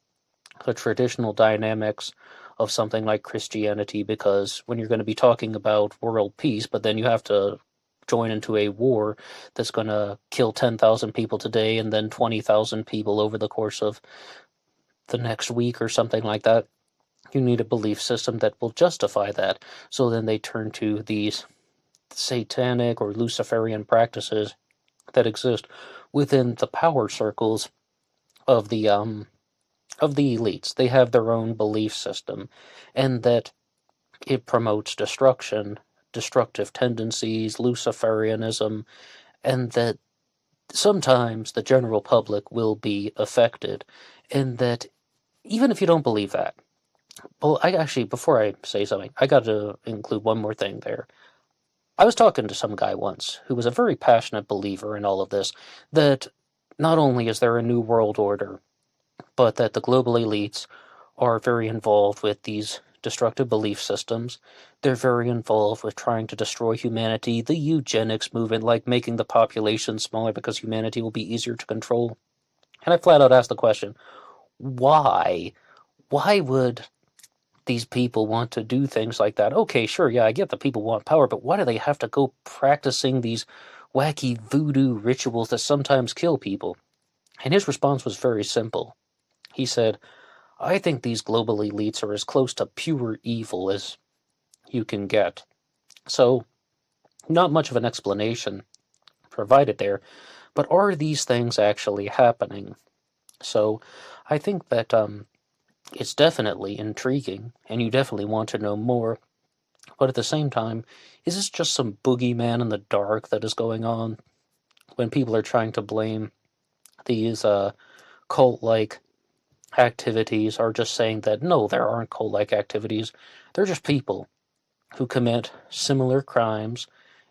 Speaker 1: the traditional dynamics of something like Christianity, because when you're going to be talking about world peace, but then you have to join into a war that's going to kill 10,000 people today and then 20,000 people over the course of the next week or something like that, you need a belief system that will justify that. So then they turn to these satanic or Luciferian practices that exist within the power circles of the elites. They have their own belief system, and that it promotes destruction, destructive tendencies, Luciferianism, and that sometimes the general public will be affected, and that even if you don't believe that, well, before I say something, I got to include one more thing there. I was talking to some guy once who was a very passionate believer in all of this, that not only is there a new world order, but that the global elites are very involved with these destructive belief systems. They're very involved with trying to destroy humanity, the eugenics movement, like making the population smaller because humanity will be easier to control. And I flat out asked the question, why? Why would these people want to do things like that? Okay, sure, yeah, I get that people want power, but why do they have to go practicing these wacky voodoo rituals that sometimes kill people? And his response was very simple. He said, I think these global elites are as close to pure evil as you can get. So, not much of an explanation provided there, but are these things actually happening? So, I think that it's definitely intriguing, and you definitely want to know more, but at the same time, is this just some boogeyman in the dark that is going on when people are trying to blame these cult-like activities, or just saying that, no, there aren't cult-like activities, they're just people who commit similar crimes,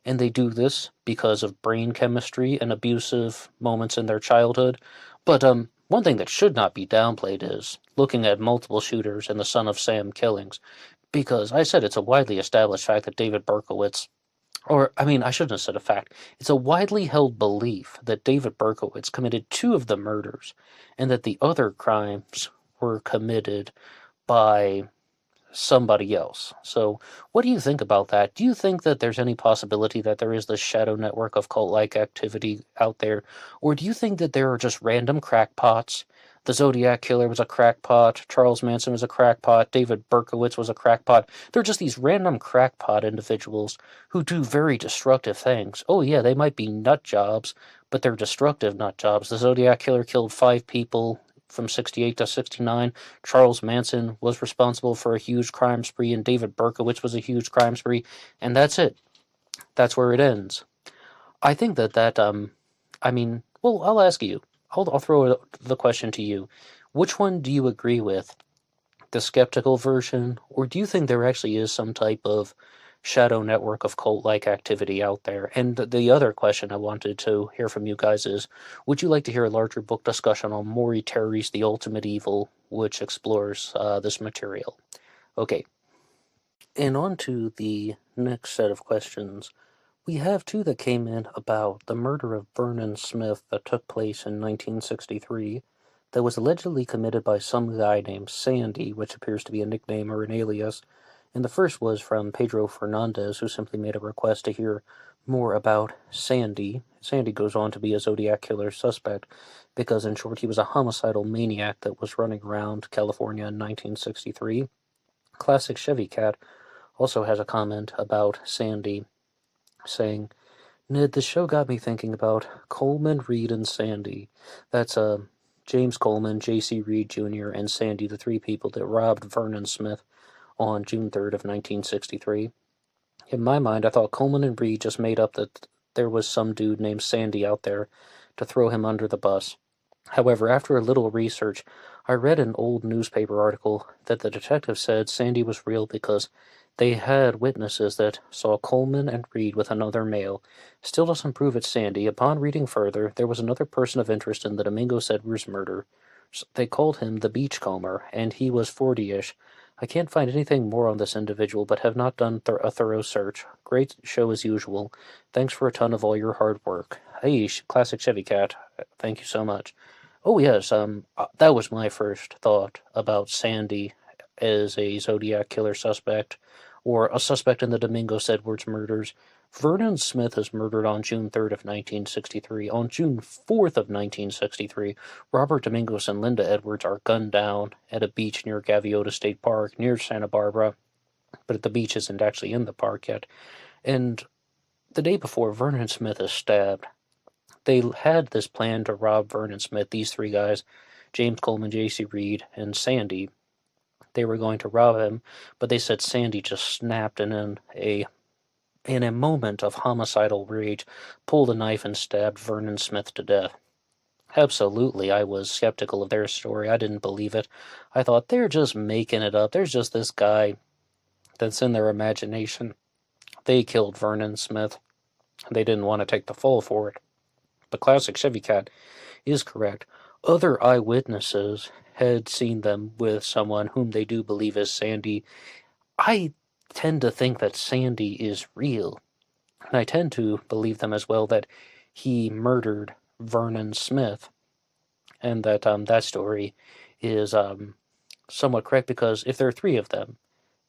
Speaker 1: and they do this because of brain chemistry and abusive moments in their childhood. But one thing that should not be downplayed is looking at multiple shooters and the Son of Sam killings, because I said it's a widely established fact that David Berkowitz, or, I mean, I shouldn't have said a fact, it's a widely held belief that David Berkowitz committed 2 of the murders, and that the other crimes were committed by somebody else. So, what do you think about that? Do you think that there's any possibility that there is this shadow network of cult-like activity out there? Or do you think that there are just random crackpots? The Zodiac killer was a crackpot, Charles Manson was a crackpot, David Berkowitz was a crackpot. They're just these random crackpot individuals who do very destructive things. Oh yeah, they might be nut jobs, but they're destructive nut jobs. The Zodiac killer killed 5 people from 68 to 69. Charles Manson was responsible for a huge crime spree, and David Berkowitz was a huge crime spree, and that's it. That's where it ends. I think that I mean, well, I'll ask you. I'll throw the question to you. Which one do you agree with? The skeptical version, or do you think there actually is some type of shadow network of cult-like activity out there? And the other question I wanted to hear from you guys is, would you like to hear a larger book discussion on Maury Terry's The Ultimate Evil, which explores this material? Okay. And on to the next set of questions. We have 2 that came in about the murder of Vernon Smith that took place in 1963 that was allegedly committed by some guy named Sandy, which appears to be a nickname or an alias. And the first was from Pedro Fernandez, who simply made a request to hear more about Sandy. Sandy goes on to be a Zodiac killer suspect because, in short, he was a homicidal maniac that was running around California in 1963. Classic Chevy Cat also has a comment about Sandy, saying, Ned, the show got me thinking about Coleman, Reed, and Sandy. That's James Coleman, J.C. Reed Jr., and Sandy, the 3 people that robbed Vernon Smith on June 3rd of 1963. In my mind, I thought Coleman and Reed just made up that there was some dude named Sandy out there to throw him under the bus. However, after a little research, I read an old newspaper article that the detective said Sandy was real because they had witnesses that saw Coleman and Reed with another male. Still doesn't prove it's Sandy. Upon reading further, there was another person of interest in the Domingos Edwards murder. They called him the Beachcomber, and he was 40-ish. I can't find anything more on this individual, but have not done a thorough search. Great show as usual. Thanks for a ton of all your hard work. Hey, Classic Chevy Cat, thank you so much. Oh yes, that was my first thought about Sandy as a Zodiac killer suspect, or a suspect in the Domingos Edwards murders. Vernon Smith is murdered on June 3rd of 1963. On June 4th of 1963, Robert Domingos and Linda Edwards are gunned down at a beach near Gaviota State Park, near Santa Barbara, but the beach isn't actually in the park yet. And the day before, Vernon Smith is stabbed. They had this plan to rob Vernon Smith, these 3 guys, James Coleman, J.C. Reed, and Sandy. They were going to rob him, but they said Sandy just snapped and in a moment of homicidal rage, pulled a knife and stabbed Vernon Smith to death. Absolutely, I was skeptical of their story. I didn't believe it. I thought, they're just making it up. There's just this guy that's in their imagination. They killed Vernon Smith. They didn't want to take the fall for it. The Classic Chevy Cat is correct. Other eyewitnesses had seen them with someone whom they do believe is Sandy. I tend to think that Sandy is real, and I tend to believe them as well that he murdered Vernon Smith, and that that story is somewhat correct, because if there are 3 of them,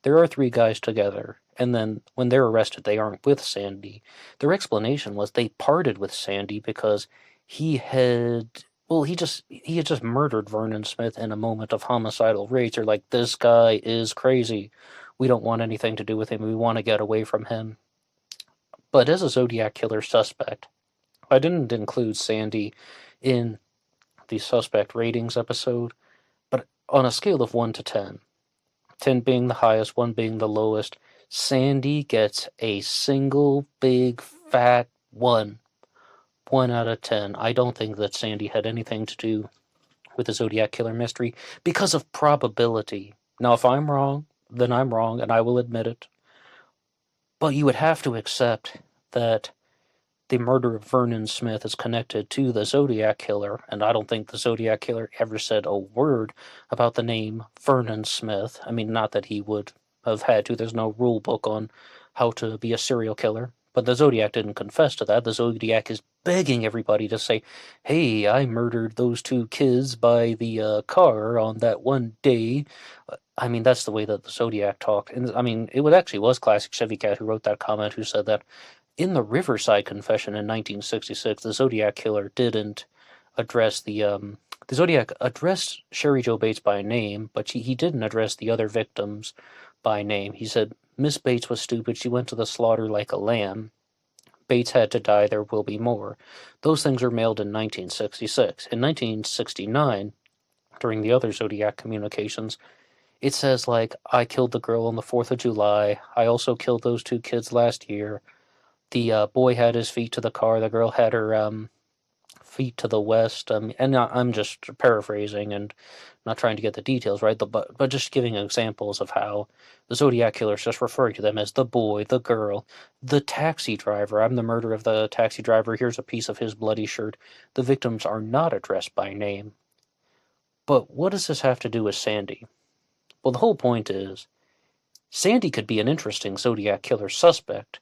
Speaker 1: there are 3 guys together, and then when they're arrested, they aren't with Sandy. Their explanation was they parted with Sandy because he had Well, he had just murdered Vernon Smith in a moment of homicidal rage. They're like, this guy is crazy. We don't want anything to do with him. We want to get away from him. But as a Zodiac killer suspect, I didn't include Sandy in the suspect ratings episode, but on a scale of 1 to 10, 10 being the highest, 1 being the lowest, Sandy gets a single big fat 1. 1 out of 10. I don't think that Sandy had anything to do with the Zodiac Killer mystery because of probability. Now, if I'm wrong, then I'm wrong, and I will admit it. But you would have to accept that the murder of Vernon Smith is connected to the Zodiac Killer, and I don't think the Zodiac Killer ever said a word about the name Vernon Smith. I mean, not that he would have had to. There's no rule book on how to be a serial killer. But the Zodiac didn't confess to that. The Zodiac is begging everybody to say, hey, I murdered those 2 kids by the car on that one day. I mean, that's the way that the Zodiac talked. And I mean, it actually was Classic Chevy Cat who wrote that comment, who said that in the Riverside Confession in 1966, the Zodiac Killer didn't address the Zodiac addressed Sherry Jo Bates by name, but he didn't address the other victims by name. He said, Miss Bates was stupid. She went to the slaughter like a lamb. Bates had to die. There will be more. Those things were mailed in 1966. In 1969, during the other Zodiac communications, it says, like, I killed the girl on the 4th of July. I also killed those 2 kids last year. The boy had his feet to the car. The girl had her feet to the west. And I'm just paraphrasing and not trying to get the details right, but just giving examples of how the Zodiac Killer is just referring to them as the boy, the girl, the taxi driver. I'm the murderer of the taxi driver. Here's a piece of his bloody shirt. The victims are not addressed by name. But what does this have to do with Sandy? Well, the whole point is, Sandy could be an interesting Zodiac Killer suspect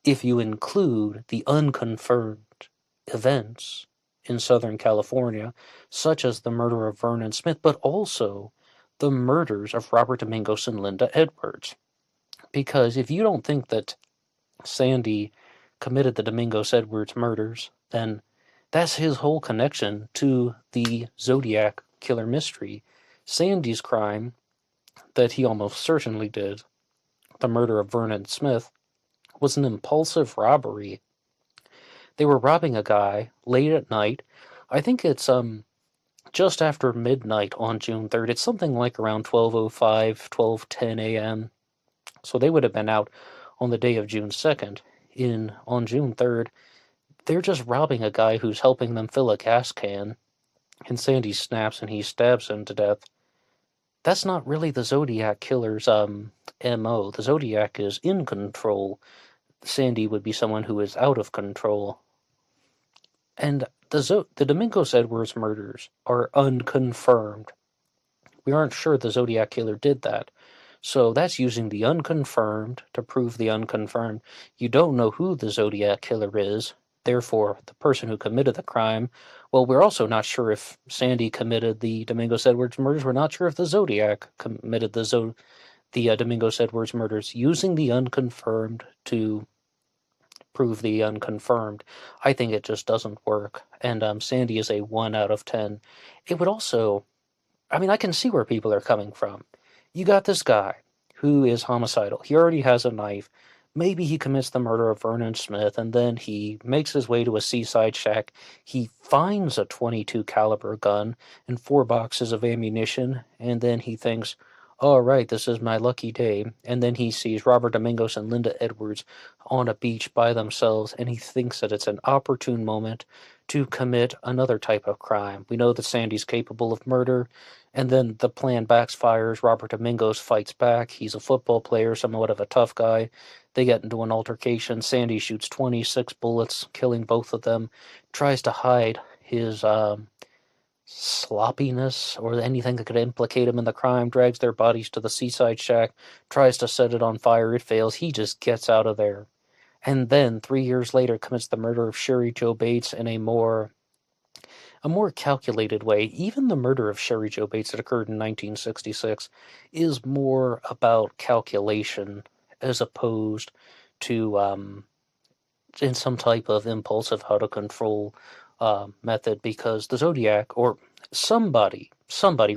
Speaker 1: if you include the unconfirmed events in Southern California, such as the murder of Vernon Smith, but also the murders of Robert Domingos and Linda Edwards. Because if you don't think that Sandy committed the Domingos Edwards murders, then that's his whole connection to the Zodiac Killer mystery. Sandy's crime, that he almost certainly did, the murder of Vernon Smith, was an impulsive robbery. They were robbing a guy late at night. I think it's just after midnight on June 3rd. It's something like around 12:05, 12:10 a.m. So they would have been out on the day of June 2nd. On June 3rd, they're just robbing a guy who's helping them fill a gas can, and Sandy snaps and he stabs him to death. That's not really the Zodiac Killer's MO. The Zodiac is in control. Sandy would be someone who is out of control. And the Domingos Edwards murders are unconfirmed. We aren't sure the Zodiac Killer did that. So that's using the unconfirmed to prove the unconfirmed. You don't know who the Zodiac Killer is, therefore the person who committed the crime. Well, we're also not sure if Sandy committed the Domingos Edwards murders. We're not sure if the Zodiac committed the Domingos Edwards murders. Using the unconfirmed to prove the unconfirmed, I think it just doesn't work. And Sandy is a 1 out of 10. It would also, I mean, I can see where people are coming from. You got this guy who is homicidal. He already has a knife. Maybe he commits the murder of Vernon Smith, and then he makes his way to a seaside shack. He finds a .22 caliber gun and 4 boxes of ammunition, and then he thinks, all right, this is my lucky day. And then he sees Robert Domingos and Linda Edwards on a beach by themselves, and he thinks that it's an opportune moment to commit another type of crime. We know that Sandy's capable of murder, and then the plan backfires. Robert Domingos fights back. He's a football player, somewhat of a tough guy. They get into an altercation. Sandy shoots 26 bullets, killing both of them, tries to hide his sloppiness or anything that could implicate him in the crime, drags their bodies to the seaside shack, tries to set it on fire. It fails. He just gets out of there. And then 3 years later commits the murder of Sherry Jo Bates in a more calculated way. Even the murder of Sherry Jo Bates that occurred in 1966 is more about calculation as opposed to in some type of impulsive out of control method, because the Zodiac, or somebody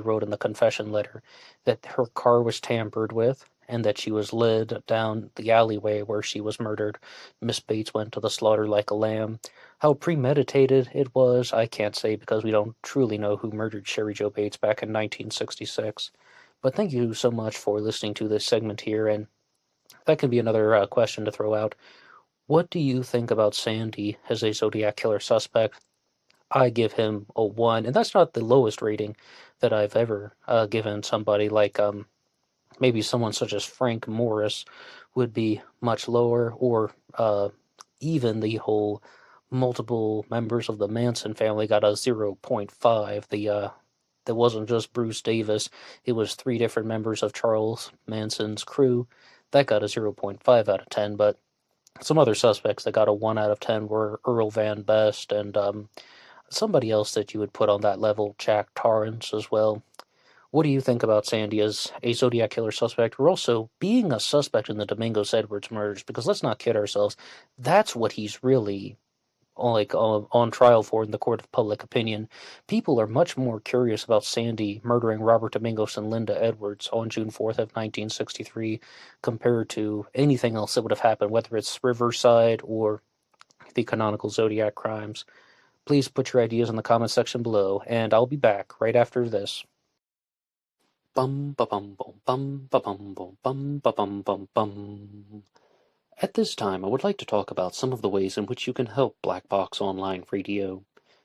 Speaker 1: wrote in the confession letter that her car was tampered with and that she was led down the alleyway where she was murdered. Miss Bates went to the slaughter like a lamb. How premeditated it was, I can't say, because we don't truly know who murdered Sherry Jo Bates back in 1966. But thank you so much for listening to this segment here, and that can be another question to throw out. What do you think about Sandy as a Zodiac killer suspect? I give him a 1, and that's not the lowest rating that I've ever given somebody. Like maybe someone such as Frank Morris would be much lower, or even the whole multiple members of the Manson family got a 0.5. That wasn't just Bruce Davis, it was 3 different members of Charles Manson's crew. That got a 0.5 out of 10, but some other suspects that got a 1 out of 10 were Earl Van Best and somebody else that you would put on that level, Jack Torrance, as well. What do you think about Sandy as a Zodiac killer suspect, or also being a suspect in the Domingos Edwards murders? Because let's not kid ourselves, that's what he's really on trial for in the court of public opinion. People are much more curious about Sandy murdering Robert Domingos and Linda Edwards on June 4th of 1963 compared to anything else that would have happened, whether it's Riverside or the canonical Zodiac crimes. Please put your ideas in the comments section below, and I'll be back right after this. Bum ba bum bum bum ba bum bum bum ba bum bum bum. At this time, I would like to talk about some of the ways in which you can help Black Box Online Radio.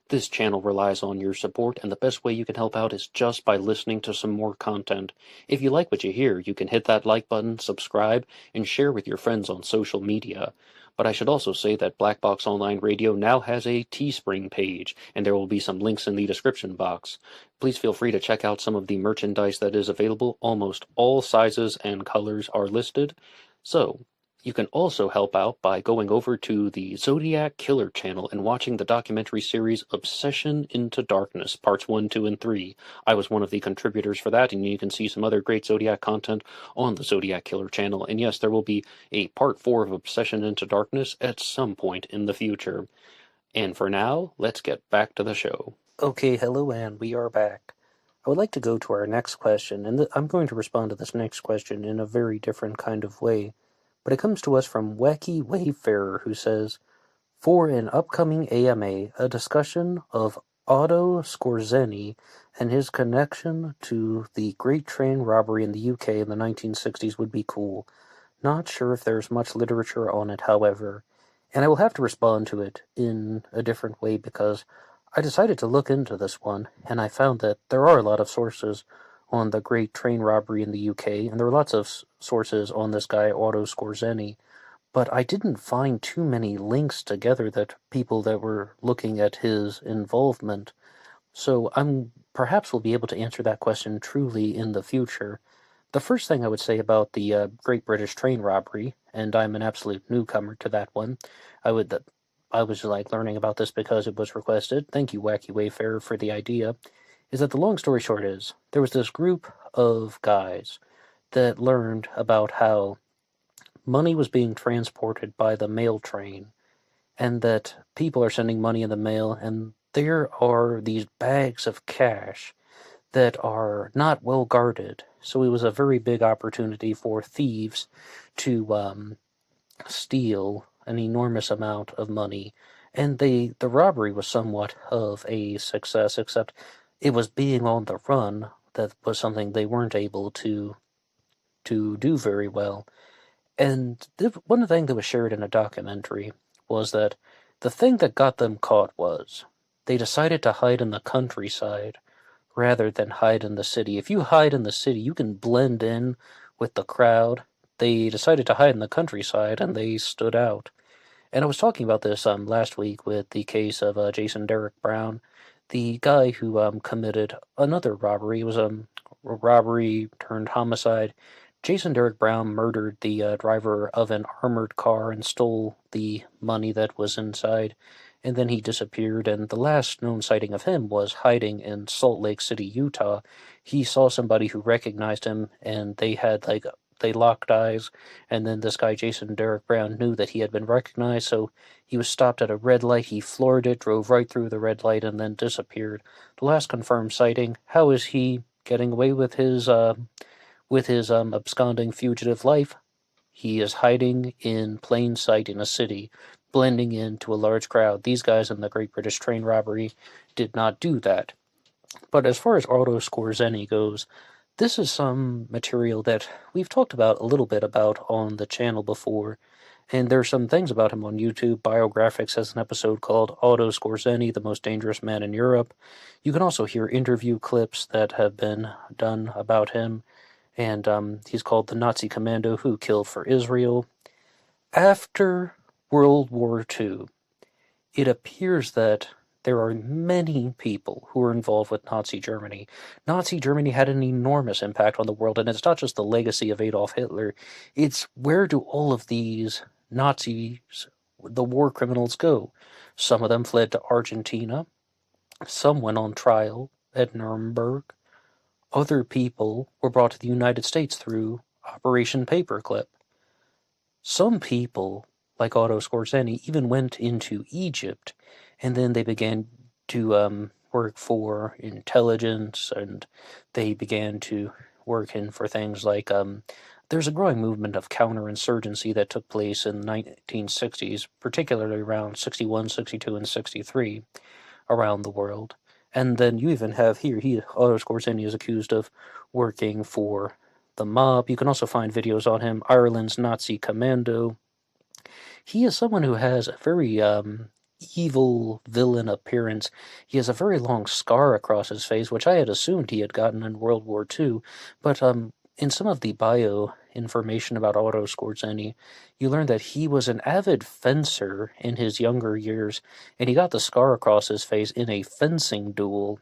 Speaker 1: This channel relies on your support, and the best way you can help out is just by listening to some more content. If you like what you hear, you can hit that like button, subscribe, and share with your friends on social media. But I should also say that Black Box Online Radio now has a TeeSpring page, and there will be some links in the description box. Please feel free to check out some of the merchandise that is available. Almost all sizes and colors are listed. So, you can also help out by going over to the Zodiac Killer channel and watching the documentary series Obsession into Darkness, parts 1, 2, and 3. I was one of the contributors for that, and you can see some other great Zodiac content on the Zodiac Killer channel. And yes, there will be a part 4 of Obsession into Darkness at some point in the future. And for now, let's get back to the show. Okay, hello, and we are back. I would like to go to our next question, and I'm going to respond to this next question in a very different kind of way. But it comes to us from Wacky Wayfarer, who says, for an upcoming AMA, a discussion of Otto Skorzeny and his connection to the Great Train Robbery in the UK in the 1960s would be cool. Not sure if there's much literature on it, however, and I will have to respond to it in a different way because I decided to look into this one, and I found that there are a lot of sources on the Great Train Robbery in the UK, and there are lots of sources on this guy, Otto Skorzeny, but I didn't find too many links together that people that were looking at his involvement. So perhaps we'll be able to answer that question truly in the future. The first thing I would say about the Great British Train Robbery, and I'm an absolute newcomer to that one, I was learning about this because it was requested. Thank you, Wacky Wayfarer, for the idea. Is that the long story short is, there was this group of guys that learned about how money was being transported by the mail train, and that people are sending money in the mail, and there are these bags of cash that are not well guarded. So it was a very big opportunity for thieves to steal an enormous amount of money. And the robbery was somewhat of a success, except it was being on the run that was something they weren't able to do very well. And one thing that was shared in a documentary was that the thing that got them caught was they decided to hide in the countryside rather than hide in the city. If you hide in the city, you can blend in with the crowd. They decided to hide in the countryside, and they stood out. And I was talking about this last week with the case of Jason Derrick Brown, the guy who committed another robbery. It was a robbery turned homicide. Jason Derrick Brown murdered the driver of an armored car and stole the money that was inside, and then he disappeared, and the last known sighting of him was hiding in Salt Lake City, Utah. He saw somebody who recognized him, and they had they locked eyes, and then this guy, Jason Derek Brown, knew that he had been recognized, so he was stopped at a red light. He floored it, drove right through the red light, and then disappeared. The last confirmed sighting. How is he getting away with his absconding fugitive life? He is hiding in plain sight in a city, blending into a large crowd. These guys in the Great British Train Robbery did not do that. But as far as Otto Skorzeny goes, this is some material that we've talked about a little bit about on the channel before, and there's some things about him on YouTube. Biographics has an episode called Otto Skorzeny, the Most Dangerous Man in Europe. You can also hear interview clips that have been done about him, and he's called the Nazi Commando who killed for Israel. After World War II, it appears that there are many people who are involved with Nazi Germany. Nazi Germany had an enormous impact on the world, and it's not just the legacy of Adolf Hitler. It's where do all of these Nazis, the war criminals, go? Some of them fled to Argentina. Some went on trial at Nuremberg. Other people were brought to the United States through Operation Paperclip. Some people, like Otto Skorzeny, even went into Egypt, and then they began to work for intelligence, and they began to work in for things like there's a growing movement of counterinsurgency that took place in the 1960s, particularly around 61, 62, and 63 around the world. And then you even have here, Otto Skorzeny is accused of working for the mob. You can also find videos on him, Ireland's Nazi Commando. He is someone who has a very evil villain appearance. He has a very long scar across his face, which I had assumed he had gotten in World War II. But in some of the bio information about Otto Skorzeny, you learn that he was an avid fencer in his younger years, and he got the scar across his face in a fencing duel.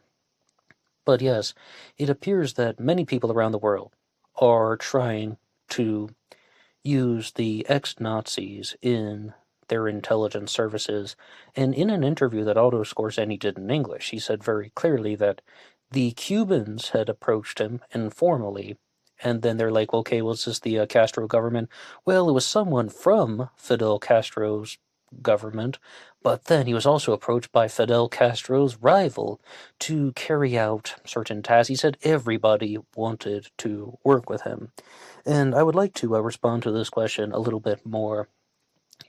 Speaker 1: But yes, it appears that many people around the world are trying to use the ex-Nazis in their intelligence services, and in an interview that Otto Skorzeny did in English, he said very clearly that the Cubans had approached him informally, and then they're like, okay, well, is this the Castro government? Well, it was someone from Fidel Castro's government, but then he was also approached by Fidel Castro's rival to carry out certain tasks. He said everybody wanted to work with him. And I would like to respond to this question a little bit more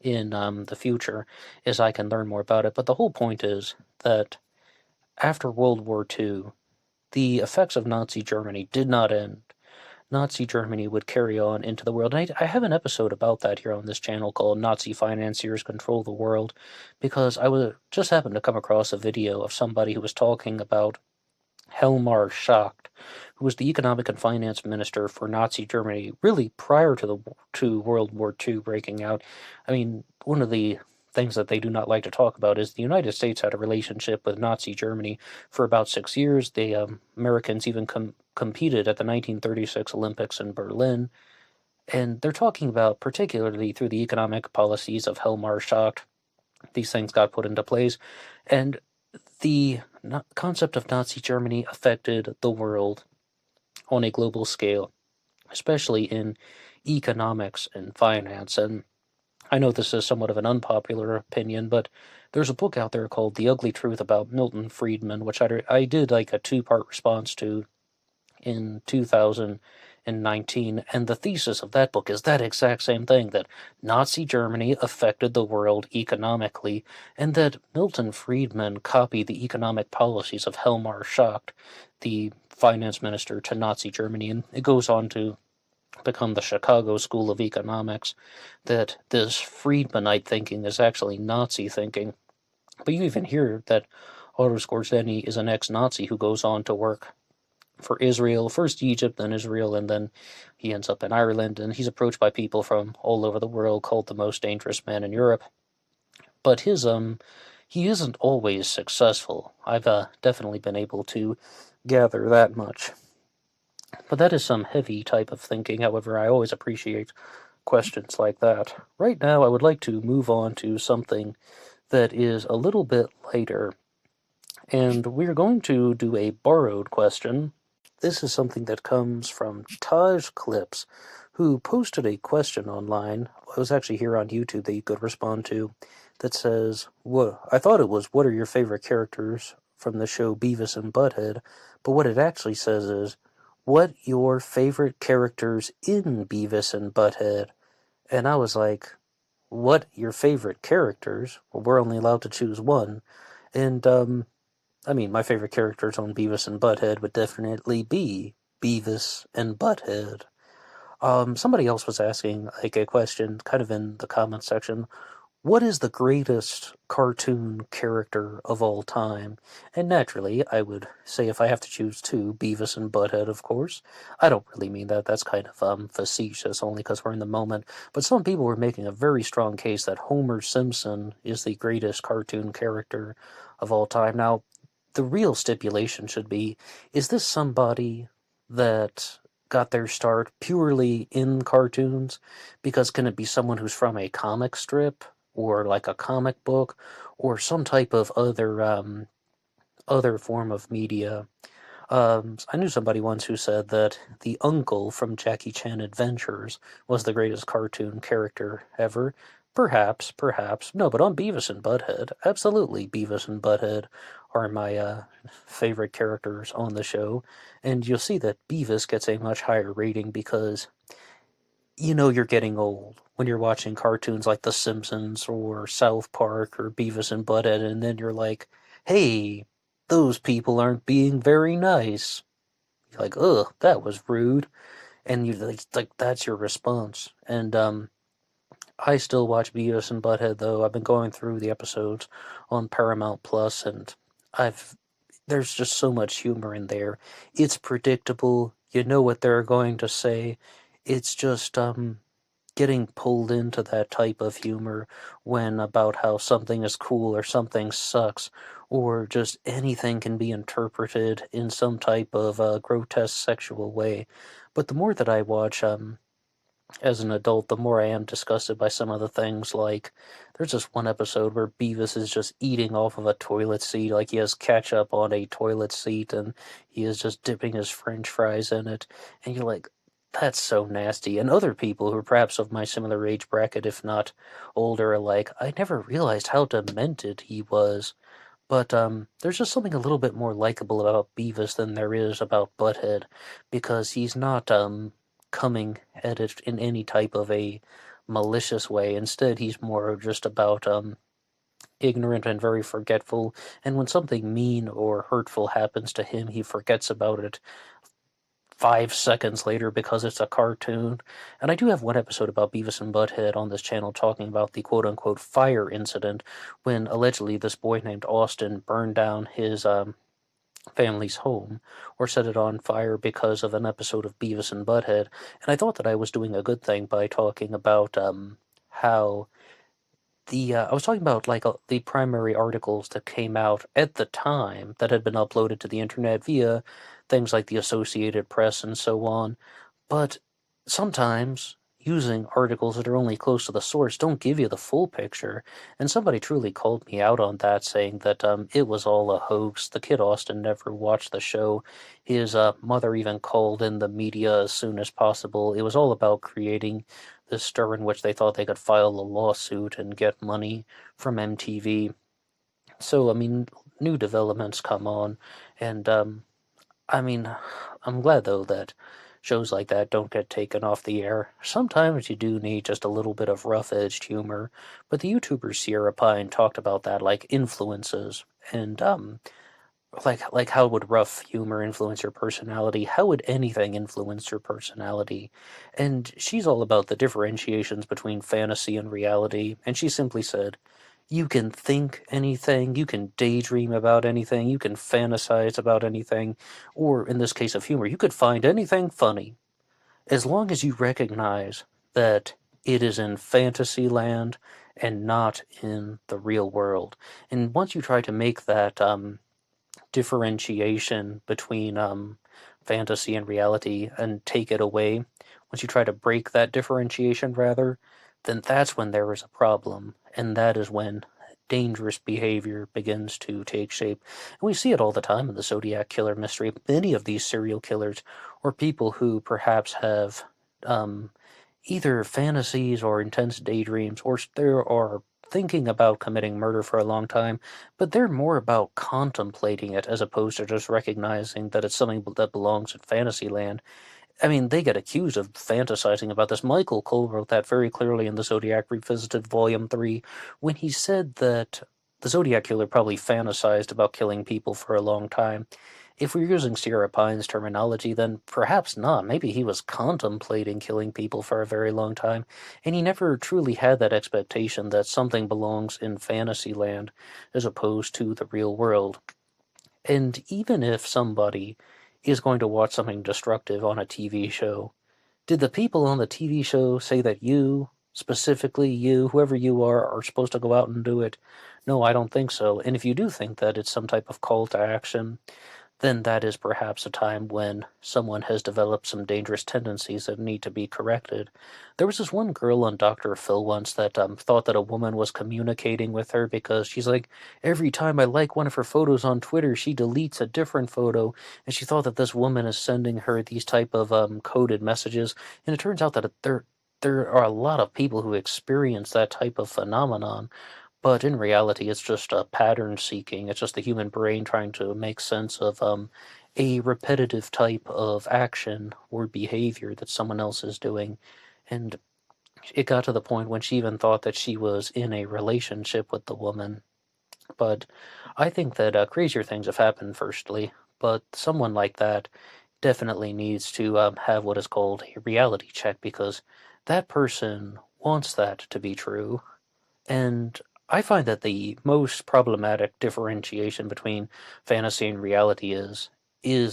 Speaker 1: in the future as I can learn more about it. But the whole point is that after World War II, the effects of Nazi Germany did not end. Nazi Germany would carry on into the world. And I have an episode about that here on this channel called Nazi Financiers Control the World, because I just happened to come across a video of somebody who was talking about Helmar Schacht, who was the economic and finance minister for Nazi Germany, really prior to World War II breaking out. I mean, one of the things that they do not like to talk about is the United States had a relationship with Nazi Germany for about 6 years. The Americans even competed at the 1936 Olympics in Berlin. And they're talking about, particularly through the economic policies of Helmar Schacht, these things got put into place. And the concept of Nazi Germany affected the world on a global scale, especially in economics and finance. And I know this is somewhat of an unpopular opinion, but there's a book out there called The Ugly Truth about Milton Friedman, which I did like a 2-part response to in 2019, and the thesis of that book is that exact same thing, that Nazi Germany affected the world economically, and that Milton Friedman copied the economic policies of Helmar Schacht, the finance minister to Nazi Germany, and it goes on to become the Chicago School of Economics, that this Friedmanite thinking is actually Nazi thinking. But you even hear that Otto Skorzeny is an ex-Nazi who goes on to work for Israel, first Egypt, then Israel, and then he ends up in Ireland, and he's approached by people from all over the world, called the most dangerous man in Europe. But he isn't always successful. I've definitely been able to gather that much. But that is some heavy type of thinking. However, I always appreciate questions like that. Right now, I would like to move on to something that is a little bit lighter. And we're going to do a borrowed question. This is something that comes from Taj Clips, who posted a question online. It was actually here on YouTube that you could respond to, that says, "What I thought it was, what are your favorite characters from the show Beavis and Butthead?" But what it actually says is, "What your favorite characters in Beavis and Butthead?" And I was like, "What your favorite characters?" Well, we're only allowed to choose one, and I mean, my favorite characters on Beavis and Butthead would definitely be Beavis and Butthead. Somebody else was asking, like, a question kind of in the comment section. What is the greatest cartoon character of all time? And naturally, I would say, if I have to choose two, Beavis and Butthead, of course. I don't really mean that. That's kind of facetious, only because we're in the moment. But some people were making a very strong case that Homer Simpson is the greatest cartoon character of all time. Now, the real stipulation should be, is this somebody that got their start purely in cartoons? Because can it be someone who's from a comic strip, or like a comic book, or some type of other form of media? I knew somebody once who said that the uncle from Jackie Chan Adventures was the greatest cartoon character ever. Perhaps, perhaps. No, but on Beavis and Butthead, absolutely Beavis and Butthead are my favorite characters on the show. And you'll see that Beavis gets a much higher rating because you know you're getting old when you're watching cartoons like The Simpsons or South Park or Beavis and Butthead, and then you're like, hey, those people aren't being very nice. You're like, ugh, that was rude. And you like that's your response. And I still watch Beavis and Butthead, though. I've been going through the episodes on Paramount Plus, and there's just so much humor in there. It's predictable. You know what they're going to say. It's just getting pulled into that type of humor when about how something is cool or something sucks, or just anything can be interpreted in some type of grotesque sexual way. But the more that I watch as an adult, the more I am disgusted by some of the things. Like, there's this one episode where Beavis is just eating off of a toilet seat, like he has ketchup on a toilet seat, and he is just dipping his french fries in it. And you're like, that's so nasty. And other people who are perhaps of my similar age bracket, if not older, are like, I never realized how demented he was. But there's just something a little bit more likable about Beavis than there is about Butthead, because he's not coming at it in any type of a malicious way. Instead, he's more just about ignorant and very forgetful. And when something mean or hurtful happens to him, he forgets about it 5 seconds later because it's a cartoon. And I do have one episode about Beavis and Butthead on this channel talking about the quote-unquote fire incident when allegedly this boy named Austin burned down his family's home or set it on fire because of an episode of Beavis and Butthead. And I thought that I was doing a good thing by talking about how I was talking about like the primary articles that came out at the time that had been uploaded to the internet via things like the Associated Press and so on. But sometimes using articles that are only close to the source don't give you the full picture. And somebody truly called me out on that, saying that it was all a hoax. The kid Austin never watched the show. His mother even called in the media as soon as possible. It was all about creating this stir in which they thought they could file a lawsuit and get money from MTV. So, I mean, new developments come on, and I mean, I'm glad, though, that shows like that don't get taken off the air. Sometimes you do need just a little bit of rough-edged humor, but the YouTuber Sierra Pine talked about that, like, influences, and, like how would rough humor influence your personality? How would anything influence your personality? And she's all about the differentiations between fantasy and reality, and she simply said, you can think anything, you can daydream about anything, you can fantasize about anything, or in this case of humor, you could find anything funny, as long as you recognize that it is in fantasy land and not in the real world. And once you try to make that differentiation between fantasy and reality and take it away, once you try to break that differentiation, rather, then that's when there is a problem, and that is when dangerous behavior begins to take shape. And we see it all the time in the Zodiac killer mystery. Many of these serial killers or people who perhaps have either fantasies or intense daydreams, or they are thinking about committing murder for a long time, but they're more about contemplating it as opposed to just recognizing that it's something that belongs in Fantasyland. I mean, they get accused of fantasizing about this. Michael Cole wrote that very clearly in the Zodiac Revisited Volume 3 when he said that the Zodiac Killer probably fantasized about killing people for a long time. If we're using Sierra Pine's terminology, then perhaps not. Maybe he was contemplating killing people for a very long time, and he never truly had that expectation that something belongs in Fantasyland as opposed to the real world. And even if somebody is going to watch something destructive on a TV show, did the people on the TV show say that you, specifically you, whoever you are supposed to go out and do it? No, I don't think so. And if you do think that it's some type of call to action, then that is perhaps a time when someone has developed some dangerous tendencies that need to be corrected. There was this one girl on Dr. Phil once that thought that a woman was communicating with her because she's like, every time I like one of her photos on Twitter, she deletes a different photo, and she thought that this woman is sending her these type of coded messages, and it turns out that there are a lot of people who experience that type of phenomenon. But in reality, it's just a pattern seeking. It's just the human brain trying to make sense of a repetitive type of action or behavior that someone else is doing. And it got to the point when she even thought that she was in a relationship with the woman. But I think that crazier things have happened, firstly. But someone like that definitely needs to have what is called a reality check, because that person wants that to be true. And I find that the most problematic differentiation between fantasy and reality is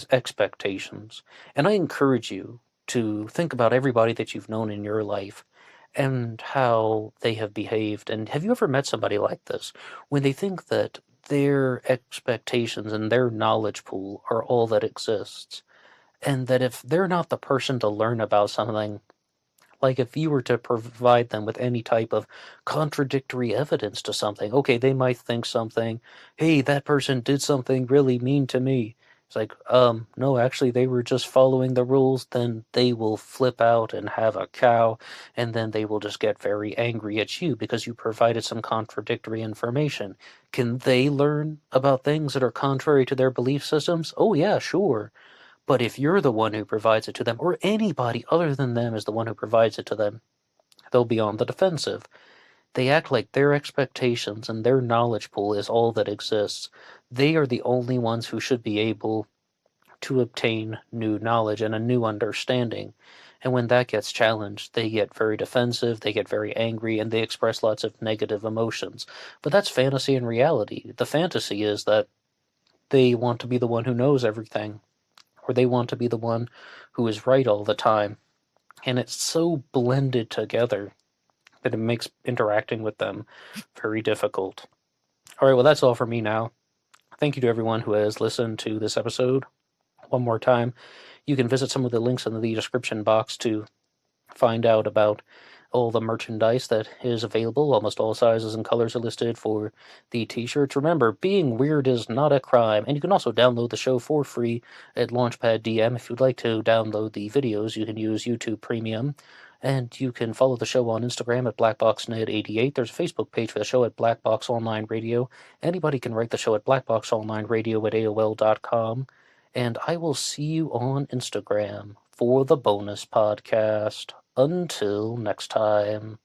Speaker 1: expectations. And I encourage you to think about everybody that you've known in your life and how they have behaved. And have you ever met somebody like this, when they think that their expectations and their knowledge pool are all that exists, and that if they're not the person to learn about something, like if you were to provide them with any type of contradictory evidence to something, okay, they might think something, hey, that person did something really mean to me. It's like, no, actually, they were just following the rules. Then they will flip out and have a cow, and then they will just get very angry at you because you provided some contradictory information. Can they learn about things that are contrary to their belief systems? Oh, yeah, sure. But if you're the one who provides it to them, or anybody other than them is the one who provides it to them, they'll be on the defensive. They act like their expectations and their knowledge pool is all that exists. They are the only ones who should be able to obtain new knowledge and a new understanding. And when that gets challenged, they get very defensive, they get very angry, and they express lots of negative emotions. But that's fantasy and reality. The fantasy is that they want to be the one who knows everything, or they want to be the one who is right all the time. And it's so blended together that it makes interacting with them very difficult. All right, well, that's all for me now. Thank you to everyone who has listened to this episode. One more time, you can visit some of the links in the description box to find out about all the merchandise that is available. Almost all sizes and colors are listed for the t-shirts. Remember, being weird is not a crime, and you can also download the show for free at LaunchPad DM. If you'd like to download the videos, you can use YouTube Premium, and you can follow the show on Instagram at BlackBoxNet88. There's a Facebook page for the show at BlackBoxOnlineRadio. Anybody can write the show at BlackBoxOnlineRadio@AOL.com, and I will see you on Instagram for the bonus podcast. Until next time.